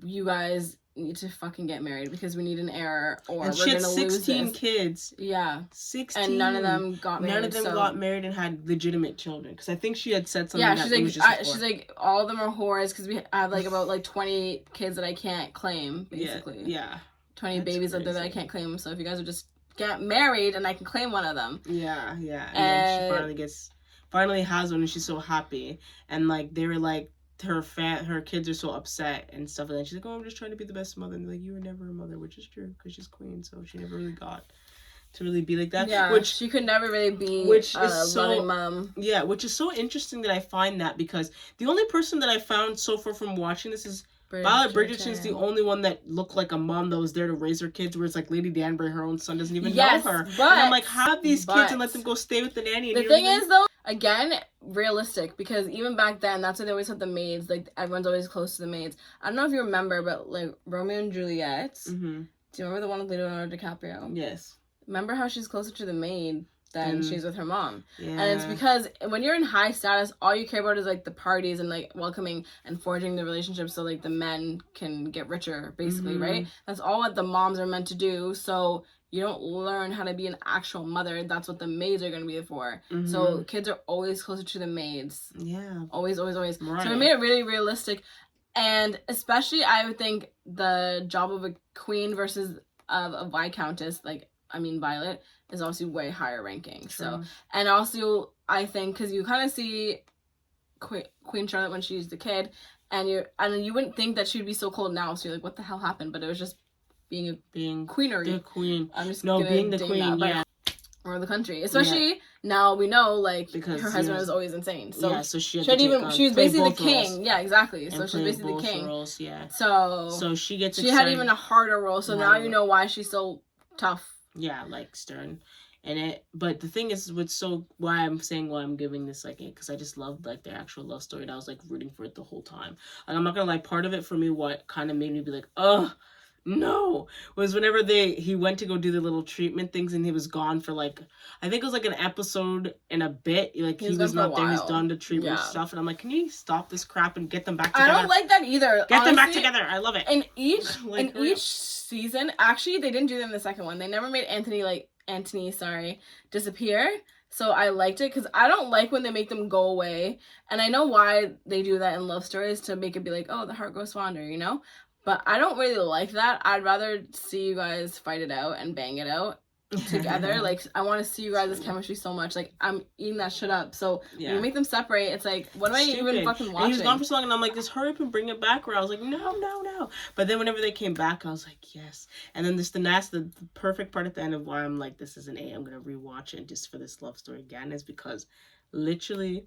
you guys need to fucking get married because we need an heir or we're gonna lose 16 kids. Yeah. 16. And none of them got married. None of them got married and had legitimate children. Because I think she had said something. Yeah, she's like, all of them are whores because we have like about like 20 kids that I can't claim, basically. Yeah. 20 babies out there that I can't claim. So if you guys would just get married and I can claim one of them. Yeah. And then she finally has one and she's so happy. And like they were like, her kids are so upset and stuff like that. She's like, oh, I'm just trying to be the best mother. And like, you were never a mother, which is true because she's queen, so she never really got to really be like that. Yeah, which she could never really be loving mom. Yeah, which is so interesting that I find that because the only person that I found so far from watching this is Violet Bridgerton's the only one that looked like a mom that was there to raise her kids, whereas like Lady Danbury, her own son, doesn't even know her. And I'm like, have these kids and let them go stay with the nanny. The thing is, though, again, realistic, because even back then, that's why they always have the maids. Like, everyone's always close to the maids. I don't know if you remember, but like Romeo and Juliet. Do you remember the one with Leonardo DiCaprio? Yes. Remember how she's closer to the maid than she's with her mom. Yeah. And it's because when you're in high status, all you care about is like the parties and like welcoming and forging the relationship so like the men can get richer, basically, right? That's all what the moms are meant to do. So you don't learn how to be an actual mother. That's what the maids are going to be for. So kids are always closer to the maids. Yeah. Always. Right. So it made it really realistic. And especially I would think the job of a queen versus of a viscountess, like, I mean, Violet is obviously way higher ranking. True. So, and also I think because you kind of see Queen Charlotte when she's the kid, and you wouldn't think that she'd be so cold now. So you're like, what the hell happened? But it was just being queenery. The queen. I'm just being the queen. That, or the country, especially now we know like because her husband was always insane. So she was basically the king. Roles. Yeah, exactly. So she's basically the king. Roles, yeah. So she gets. She had even a harder role. So now you know why she's so tough. Yeah, like stern, but the thing is, why I'm giving this like 8, because I just loved like their actual love story, and I was like rooting for it the whole time. Like I'm not gonna lie, part of it for me, what kind of made me be like, ugh, no, was whenever he went to go do the little treatment things, and he was gone for like, I think it was like an episode and a bit, like he was not there, he's done the treatment stuff, and I'm like, can you stop this crap and get them back together? I don't like that either. Get them back together. I love it. In each season, actually, they didn't do that in the second one. They never made Anthony disappear. So I liked it because I don't like when they make them go away, and I know why they do that in love stories, to make it be like, oh, the heart goes fonder, you know. But I don't really like that. I'd rather see you guys fight it out and bang it out together. Like, I want to see you guys' chemistry so much. Like, I'm eating that shit up. So when you make them separate, it's like, what am I even fucking watching? And he was gone for so long, and I'm like, just hurry up and bring it back. Where I was like, no. But then whenever they came back, I was like, yes. And then the perfect part at the end of why I'm like, this is an A. I'm gonna rewatch it just for this love story again, is because literally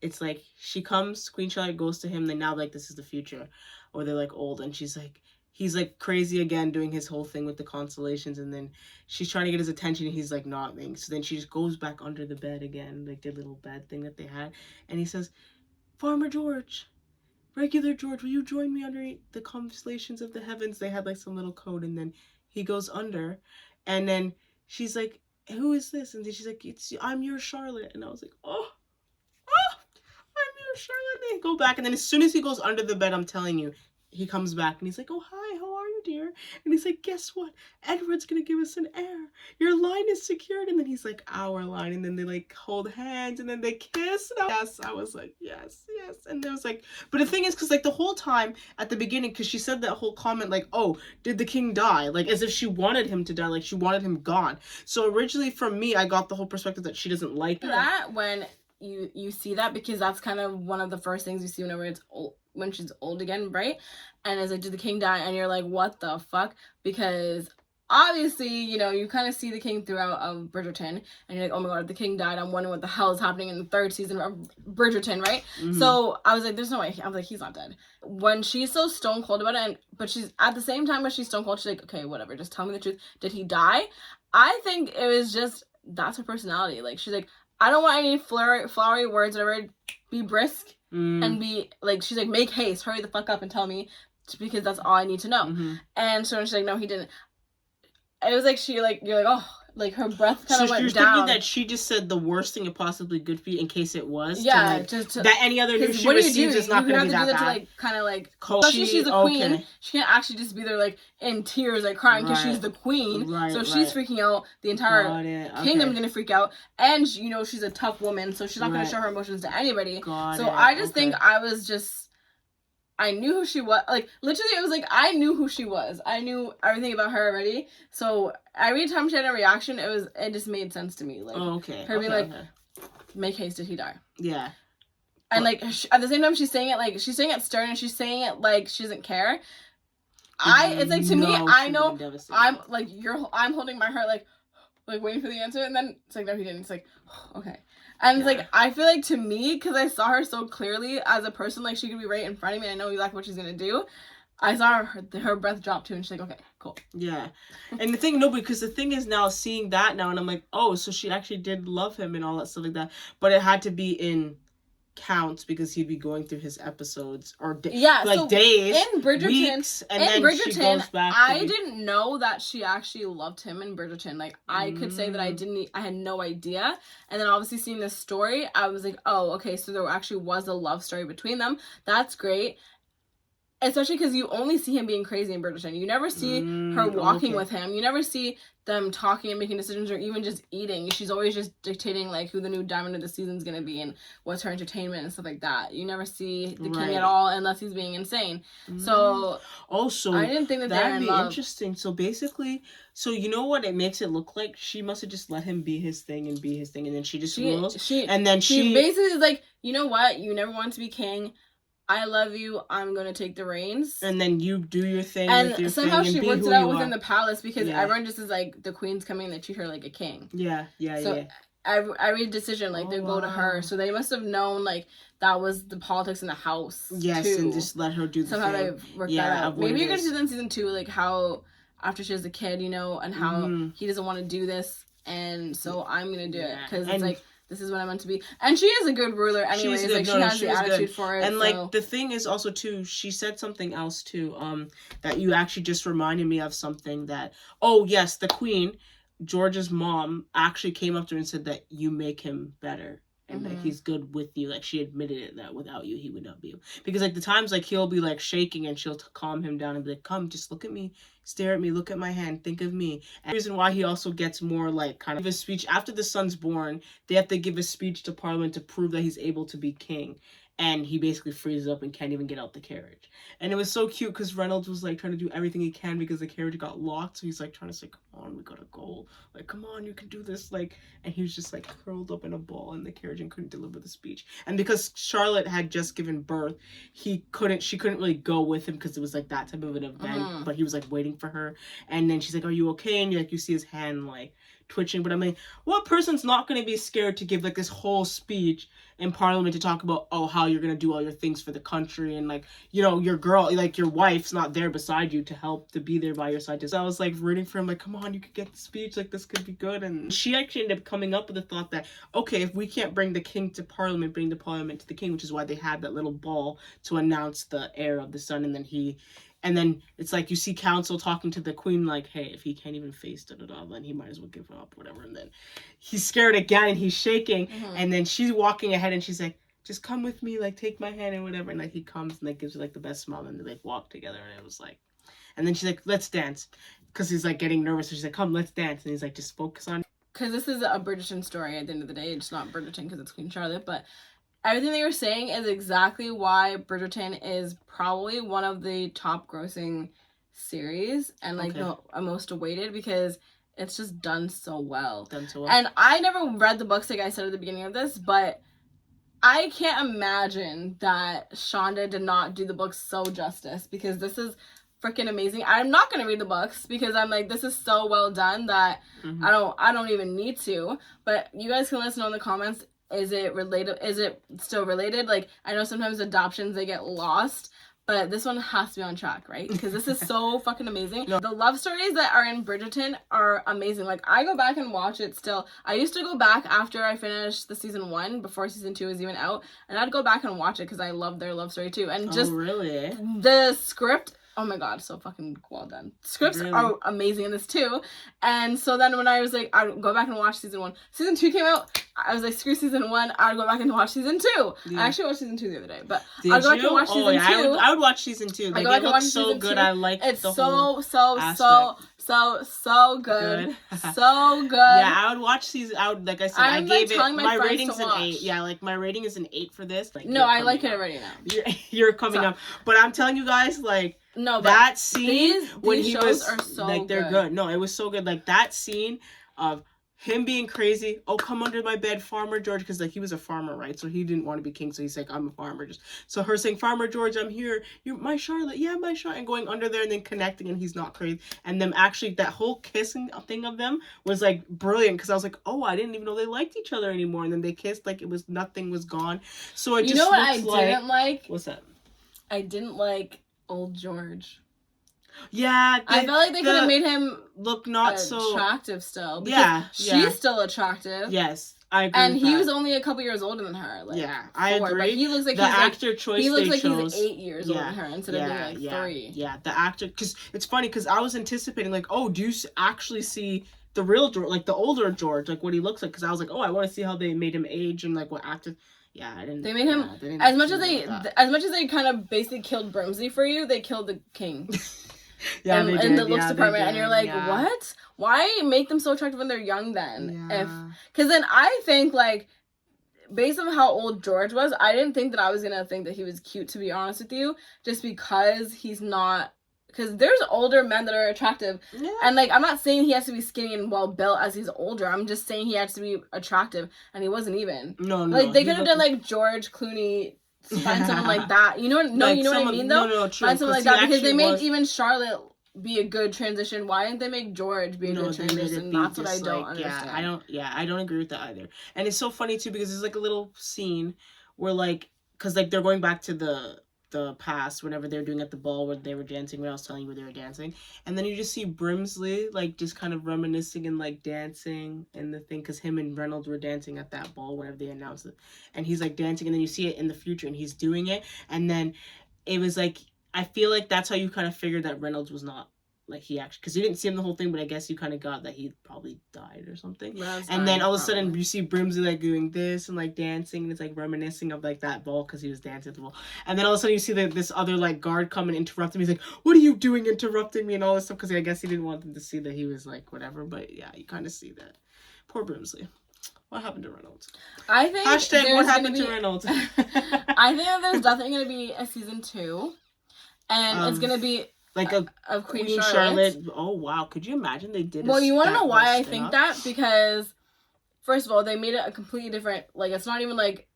it's like she comes, Queen Charlotte goes to him, then now like this is the future, or they're like old, and she's like, he's like crazy again doing his whole thing with the constellations, and then she's trying to get his attention and he's like nodding. So then she just goes back under the bed again, like their little bed thing that they had, and he says, Farmer George, regular George, will you join me under the constellations of the heavens? They had like some little code, and then he goes under, and then she's like, who is this? And then she's like, I'm your Charlotte. And I was like, oh, I'm your Charlotte. And they go back, and then as soon as he goes under the bed, I'm telling you, he comes back and he's like, oh, hi, how are you, dear? And he's like, guess what? Edward's gonna give us an heir. Your line is secured. And then he's like, our line. And then they like hold hands and then they kiss. And I was like, yes. And there was like, but the thing is, because like the whole time at the beginning, because she said that whole comment like, oh, did the king die? Like as if she wanted him to die, like she wanted him gone. So originally for me, I got the whole perspective that she doesn't like that. When you see that, because that's kind of one of the first things you see whenever it's old, when she's old again, right? And it's like, did the king die? And you're like, what the fuck? Because obviously, you know, you kind of see the king throughout of Bridgerton, and you're like, oh my god, the king died. I'm wondering what the hell is happening in the 3rd season of Bridgerton, right? Mm-hmm. So I was like, there's no way. I was like, he's not dead. When she's so stone cold about it, but she's at the same time when she's stone cold, she's like, okay, whatever, just tell me the truth. Did he die? I think it was just, that's her personality. Like, she's like, I don't want any flowery words, whatever. Be brisk and be like, she's like, make haste, hurry the fuck up and tell me, because that's all I need to know. Mm-hmm. And so she's like, no, he didn't. It was like she like, you're like, oh, like her breath kind of went down. So you're thinking that she just said the worst thing it possibly could be in case it was? Yeah, that any other news she receives is not going to be that bad. To like, kind of like, especially she's the queen, she can't actually just be there like in tears, like crying, because she's the queen. So she's freaking out. The entire kingdom's going to freak out. And, you know, she's a tough woman, so she's not going to show her emotions to anybody. I just think I knew who she was. Like, literally, it was like, I knew who she was. I knew everything about her already. So, every time she had a reaction, it just made sense to me. Like, her being like, make haste, did he die? Yeah. And, like, at the same time, she's saying it stern, and she's saying it like she doesn't care. It's like, to me, I know, I'm, like, I'm holding my heart, like, waiting for the answer, and then it's like, no, he didn't. It's like, okay. And it's like, I feel like, to me, because I saw her so clearly as a person, like, she could be right in front of me, and I know exactly what she's going to do. I saw her breath drop, too, and she's like, okay, cool. Yeah. And the thing, no, because the thing is now, seeing that now, and I'm like, oh, so she actually did love him and all that stuff like that. But it had to be in counts, because he'd be going through his episodes or days in Bridgerton, weeks, and then she goes back I didn't know that she actually loved him in Bridgerton. Like, I could say that I had no idea, and then obviously seeing this story, I was like, oh, okay, so there actually was a love story between them. That's great. Especially because you only see him being crazy in Bridgerton. You never see her walking with him. You never see them talking and making decisions, or even just eating. She's always just dictating, like, who the new diamond of the season is going to be and what's her entertainment and stuff like that. You never see the king at all unless he's being insane. So, also, I didn't think that'd be interesting. So, basically, you know what it makes it look like? She must have just let him be his thing, and then she just rules. And then she basically is like, you know what? You never wanted to be king. I love you. I'm going to take the reins. And then you do your thing. And somehow she works it out within the palace, because everyone just is like, the queen's coming, they treat her like a king. So every decision, like, they go to her. So they must have known, like, that was the politics in the house. Yes, too. And just let her do the somehow thing. They worked that out. Maybe you're going to see that in season 2, like, how after she has a kid, you know, and how he doesn't want to do this. And so I'm going to do it. Because it's like, this is what I'm meant to be. And she is a good ruler anyways. She has the attitude for it. And, like, the thing is also, too, she said something else, too, that you actually just reminded me of something that, oh, yes, the queen, George's mom, actually came up to her and said that you make him better. And, like, he's good with you. Like, she admitted it, that without you, he would not be. Because, like, the times, like, he'll be, like, shaking, and she'll calm him down and be like, come, just look at me. Stare at me. Look at my hand. Think of me. And the reason why he also gets more, like, kind of a speech. After the son's born, they have to give a speech to Parliament to prove that he's able to be king. And he basically freezes up and can't even get out the carriage. And it was so cute because Reynolds was, like, trying to do everything he can because the carriage got locked. So he's, like, trying to say, come on, we gotta go. Like, come on, you can do this. Like, and he was just, like, curled up in a ball in the carriage and couldn't deliver the speech. And because Charlotte had just given birth, she couldn't really go with him because it was, like, that type of an event. But he was, like, waiting for her. And then she's like, are you okay? And, like, you see his hand, like, twitching. But I mean, what person's not going to be scared to give like this whole speech in Parliament to talk about how you're going to do all your things for the country, and like, you know, your girl, like your wife's not there beside you to help, to be there by your side. So I was like rooting for him, like, come on, you could get the speech, like this could be good. And she actually ended up coming up with the thought that, okay, if we can't bring the king to Parliament, bring the Parliament to the king, which is why they had that little ball to announce the heir of the son. And then it's like you see council talking to the queen like, hey, if he can't even face da-da-da, then he might as well give up, whatever. And then he's scared again and he's shaking. And then she's walking ahead and she's like, just come with me, like take my hand and whatever. And like he comes and like gives her like the best smile, and they like walk together. And it was like, and then she's like, let's dance, because he's like getting nervous. So she's like, come, let's dance. And he's like, just focus on it. Because this is a Bridgerton story at the end of the day. It's not Bridgerton because it's Queen Charlotte, but everything they were saying is exactly why Bridgerton is probably one of the top grossing series and like the most awaited, because it's just done so well. And I never read the books like I said at the beginning of this, but I can't imagine that Shonda did not do the books so justice, because this is freaking amazing. I'm not gonna read the books because I'm like, this is so well done that I don't even need to. But you guys can let us know in the comments. Is it related? Is it still related? Like, I know sometimes adoptions, they get lost, but this one has to be on track, right? Because this is so fucking amazing. The love stories that are in Bridgerton are amazing. Like, I go back and watch it still. I used to go back after I finished the season 1, before season 2 was even out, and I'd go back and watch it because I love their love story too. And just really? The script, oh my god, so fucking well done. Scripts are amazing in this too. And so then when I was like, I'd go back and watch season 1. Season 2 came out, I was like, screw season 1, I'd go back and watch season 2. Yeah. I actually watched season 2 the other day, but I'd go back and watch season 2. I would watch season 2. Like, it looks so good. I like it's the whole so good. So good. Yeah, I would watch season. Like I said, I gave it my rating's an 8. Yeah, like my rating is an 8 for this. Like, no, I like it already now. You're coming up, but I'm telling you guys, like, no, that scene when these he shows was are so like, they're good. No, it was so good. Like that scene of him being crazy. Oh, come under my bed, Farmer George, because like he was a farmer, right? So he didn't want to be king. So he's like, I'm a farmer. So her saying, Farmer George, I'm here. You're my Charlotte. Yeah, my Charlotte. And going under there and then connecting, and he's not crazy. And them actually, that whole kissing thing of them was like brilliant, because I was like, oh, I didn't even know they liked each other anymore. And then they kissed like it was nothing was gone. So it just know what I didn't like? What's that? I didn't like old George. Yeah, I felt like they could have made him look not so attractive still. Yeah, she's still attractive. Yes, I agree. And he was only a couple years older than her. Like, yeah, I agree. But he looks like the actor choice. He looks like chose, he's 8 years older than her instead of being like 3. Yeah, the actor. Because it's funny, because I was anticipating like, oh, do you actually see the real George, like the older George, like what he looks like? Because I was like, oh, I want to see how they made him age and like what actor. Yeah, I didn't. They made him as much as they kind of basically killed Brimsley for you. They killed the king. Yeah, in the looks department, and you're like, what? Why make them so attractive when they're young then? Because then I think, like, based on how old George was, I didn't think that I was gonna think that he was cute, to be honest with you, just because he's not. Because there's older men that are attractive, and like, I'm not saying he has to be skinny and well built as he's older. I'm just saying he has to be attractive, and he wasn't even. No. Like, they could have done like George Clooney. Find someone like that. You know what? No, like, you know what I mean though. No, true. Find someone like that, because they made even Charlotte be a good transition. Why didn't they make George be a good transition? That's what I don't understand. I don't agree with that either. And it's so funny too, because there's like a little scene where like, because like they're going back to the past whenever they were doing at the ball where they were dancing, where I was telling you where they were dancing, and then you just see Brimsley like just kind of reminiscing and like dancing and the thing, because him and Reynolds were dancing at that ball whenever they announced it, and he's like dancing, and then you see it in the future and he's doing it, and then it was like, I feel like that's how you kind of figured that Reynolds was not like he actually, because you didn't see him the whole thing, but I guess you kind of got that he probably died or something. And then all of a sudden you see Brimsley like doing this and like dancing, and it's like reminiscing of like that ball because he was dancing at the ball. And then all of a sudden you see this other like guard come and interrupt him. He's like, what are you doing interrupting me and all this stuff, because I guess he didn't want them to see that he was like whatever. But yeah, you kind of see that. Poor Brimsley. What happened to Reynolds? I think what happened to Reynolds? I think that there's definitely going to be a season 2, and it's going to be like of Queen Charlotte. Oh wow, could you imagine they did? Well, you want to know why I think that? Because first of all, they made it a completely different. Like, it's not even like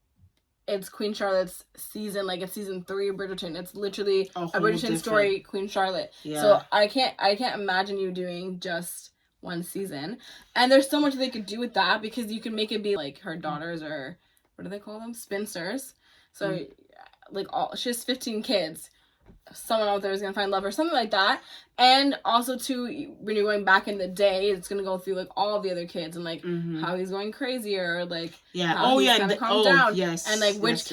it's Queen Charlotte's season. Like, it's season 3 of Bridgerton. It's literally a Bridgerton story, Queen Charlotte. Yeah. So I can't imagine you doing just one season. And there's so much they could do with that, because you can make it be like her daughters are, what do they call them? Spinsters. So like she has 15 kids. Someone out there is going to find love or something like that. And also too, when you're going back in the day, it's going to go through like all the other kids and like how he's going crazier, like how he's kind of calmed down. Yes. And like which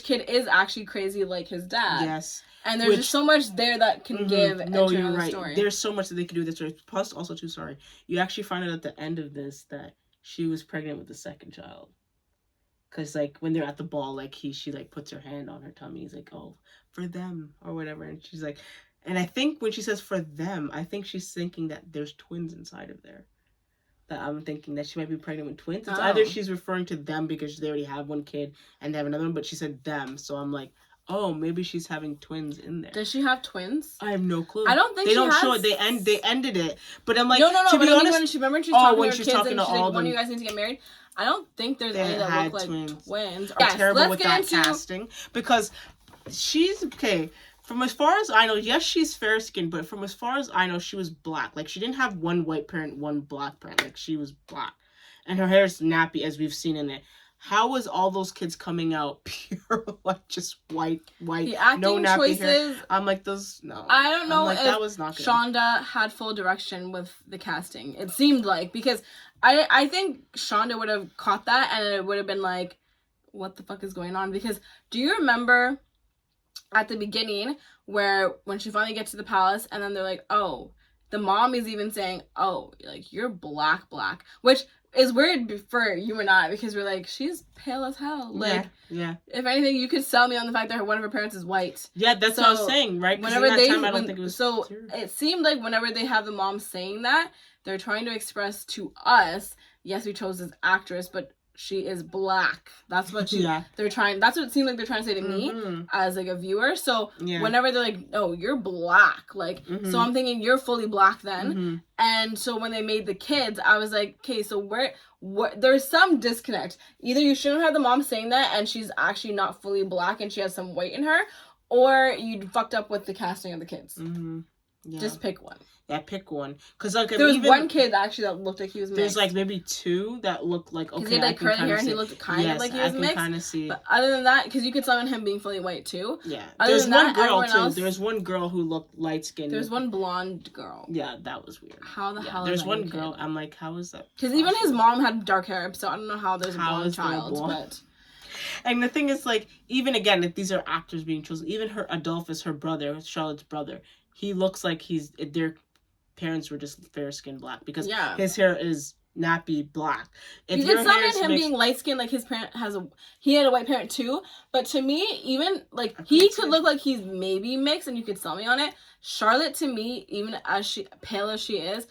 kid is actually crazy like his dad. Yes. And there's just so much there that can give no, into you're the right. story. There's so much that they could do with this story. Plus, also too, sorry, you actually find out at the end of this that she was pregnant with the second child. Cause like when they're at the ball, like she like puts her hand on her tummy. He's like, "Oh, for them," or whatever, and she's like, and I think when she says "for them," I think she's thinking that there's twins inside of there. That I'm thinking that she might be pregnant with twins. It's either she's referring to them because they already have one kid and they have another one, but she said them, so I'm like, oh, maybe she's having twins in there. Does she have twins? I have no clue. I don't think they she don't has... show it. They ended it, but I'm like, no. To be honest, when she talking to her kids talking and to she's all like, them, when you guys need to get married. I don't think there's any that look like twins. Yes, terrible with that casting, because she's okay. From as far as I know, yes, she's fair skinned, but from as far as I know, she was black. Like she didn't have one white parent, one black parent. Like she was black, and her hair's nappy, as we've seen in it. How was all those kids coming out pure, like just white, the acting no nappy choices, hair? I'm like, those, no. I don't know if that was not good. Shonda had full direction with the casting. It seemed like, because I think Shonda would have caught that and it would have been like, what the fuck is going on? Because do you remember at the beginning where when she finally gets to the palace and then they're like, oh, the mom is even saying, oh, like you're black, which is weird for you and I, because we're like, she's pale as hell. Like, yeah. If anything, you could sell me on the fact that one of her parents is white. Yeah, that's what I was saying, right? Whenever I don't think it was. So it seemed like whenever they have the mom saying that, they're trying to express to us, yes, we chose this actress, but she is black. That's what they're trying. That's what it seemed like they're trying to say to me as like a viewer. So whenever they're like, "Oh, you're black," like, so I'm thinking you're fully black then. And so when they made the kids, I was like, okay, so what? There's some disconnect. Either you shouldn't have the mom saying that, and she's actually not fully black, and she has some white in her, or you fucked up with the casting of the kids. Yeah. Just pick one. Yeah, pick one. Because like there was one kid actually that looked like he was mixed. There's like maybe two that looked like, okay, because he had like curly hair and he looked kind of like he was mixed. Kind of see. But other than that, because you could summon him being fully white too. Yeah. There's one girl too. There's one girl who looked light skinned. There's one blonde girl. Yeah, that was weird. How the hell? There's one girl. I'm like, how is that? Because even his mom had dark hair, so I don't know how there's a blonde child. But and the thing is, like, even again, if these are actors being chosen, even Adolphus, her brother, Charlotte's brother, he looks like their parents were just fair skinned black, because his hair is nappy black. If you could summon him being light skinned, like his parent he had a white parent too. But to me, even like he could look like he's maybe mixed, and you could sell me on it. Charlotte, to me, even as pale as she is,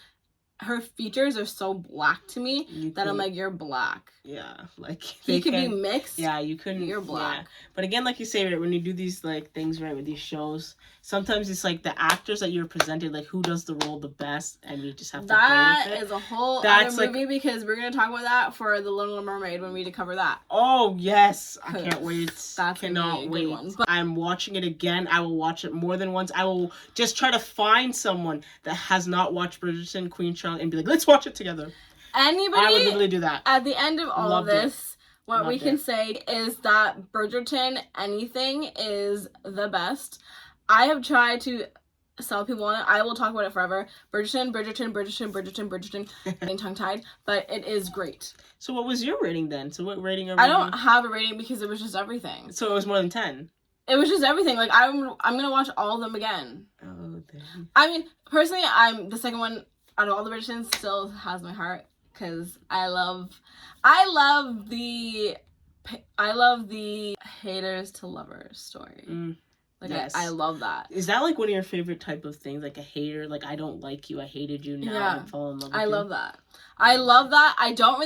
her features are so black to me that I'm like, you're black. Yeah, like he could be mixed. Yeah, you couldn't. You're black. Yeah. But again, like you say, right, when you do these like things right with these shows, sometimes it's like the actors that you're presented, like who does the role the best, and you just have to go with it. That is a whole other movie, because we're gonna talk about that for The Little Mermaid when we cover that. Oh yes, I can't wait. That's cannot wait. One. I'm watching it again. I will watch it more than once. I will just try to find someone that has not watched Bridgerton, Queen Charlotte, and be like, let's watch it together. Anybody, I would literally do that. At the end of all of this, what we can say is that Bridgerton, anything, is the best. I have tried to sell people on it. I will talk about it forever. Bridgerton, getting tongue-tied, but it is great. So what was your rating then? So what rating are we I don't have a rating because it was just everything. So it was more than 10? It was just everything. Like, I'm going to watch all of them again. Oh, damn. I mean, personally, the second one out of all the Bridgertons still has my heart. Because I love the haters to lovers story. Like, yes. I love that. Is that like one of your favorite type of things? Like a hater, like I don't like you, I hated you, now I fall in love with you. love that. I love that. I don't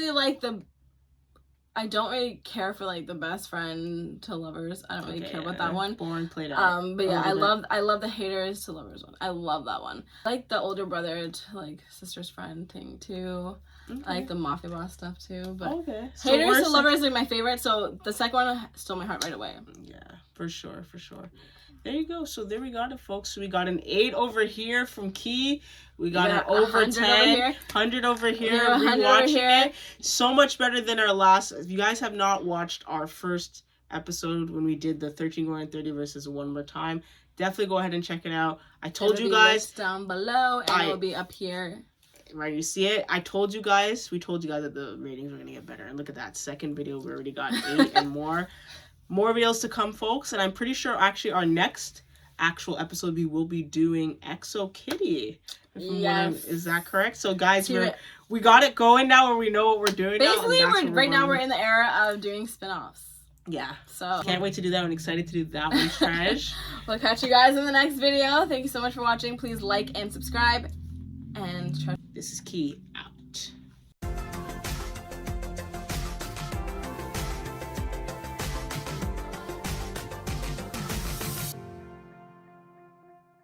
really care for like the best friend to lovers. I don't really care about that one. Boring, played out. But yeah, I love the haters to lovers one. I love that one. I like the older brother to like sister's friend thing too. Okay. I like the mafia boss stuff too. But haters to lovers are my favorite. So the second one stole my heart right away. Yeah, for sure. There you go. So there we got it, folks. So we got an 8 over here from Key. We got an over 10. 100 over here. Rewatching it. So much better than our last. If you guys have not watched our first episode when we did the 13 Going 30 versus One More Time, definitely go ahead and check it out. I told you guys down below, and it will be up here. Right, you see it? We told you guys that the ratings were going to get better. And look at that. Second video, we already got 8 and more. More videos to come, folks. And I'm pretty sure actually our next actual episode we will be doing Exo Kitty. Yes. Is that correct? So guys, we got it going now, and we know what we're doing. Basically, right now we're in the era of doing spin-offs. Yeah. So can't wait to do that. I'm excited to do that one, Trash. We'll catch you guys in the next video. Thank you so much for watching. Please like and subscribe. And this is Key out.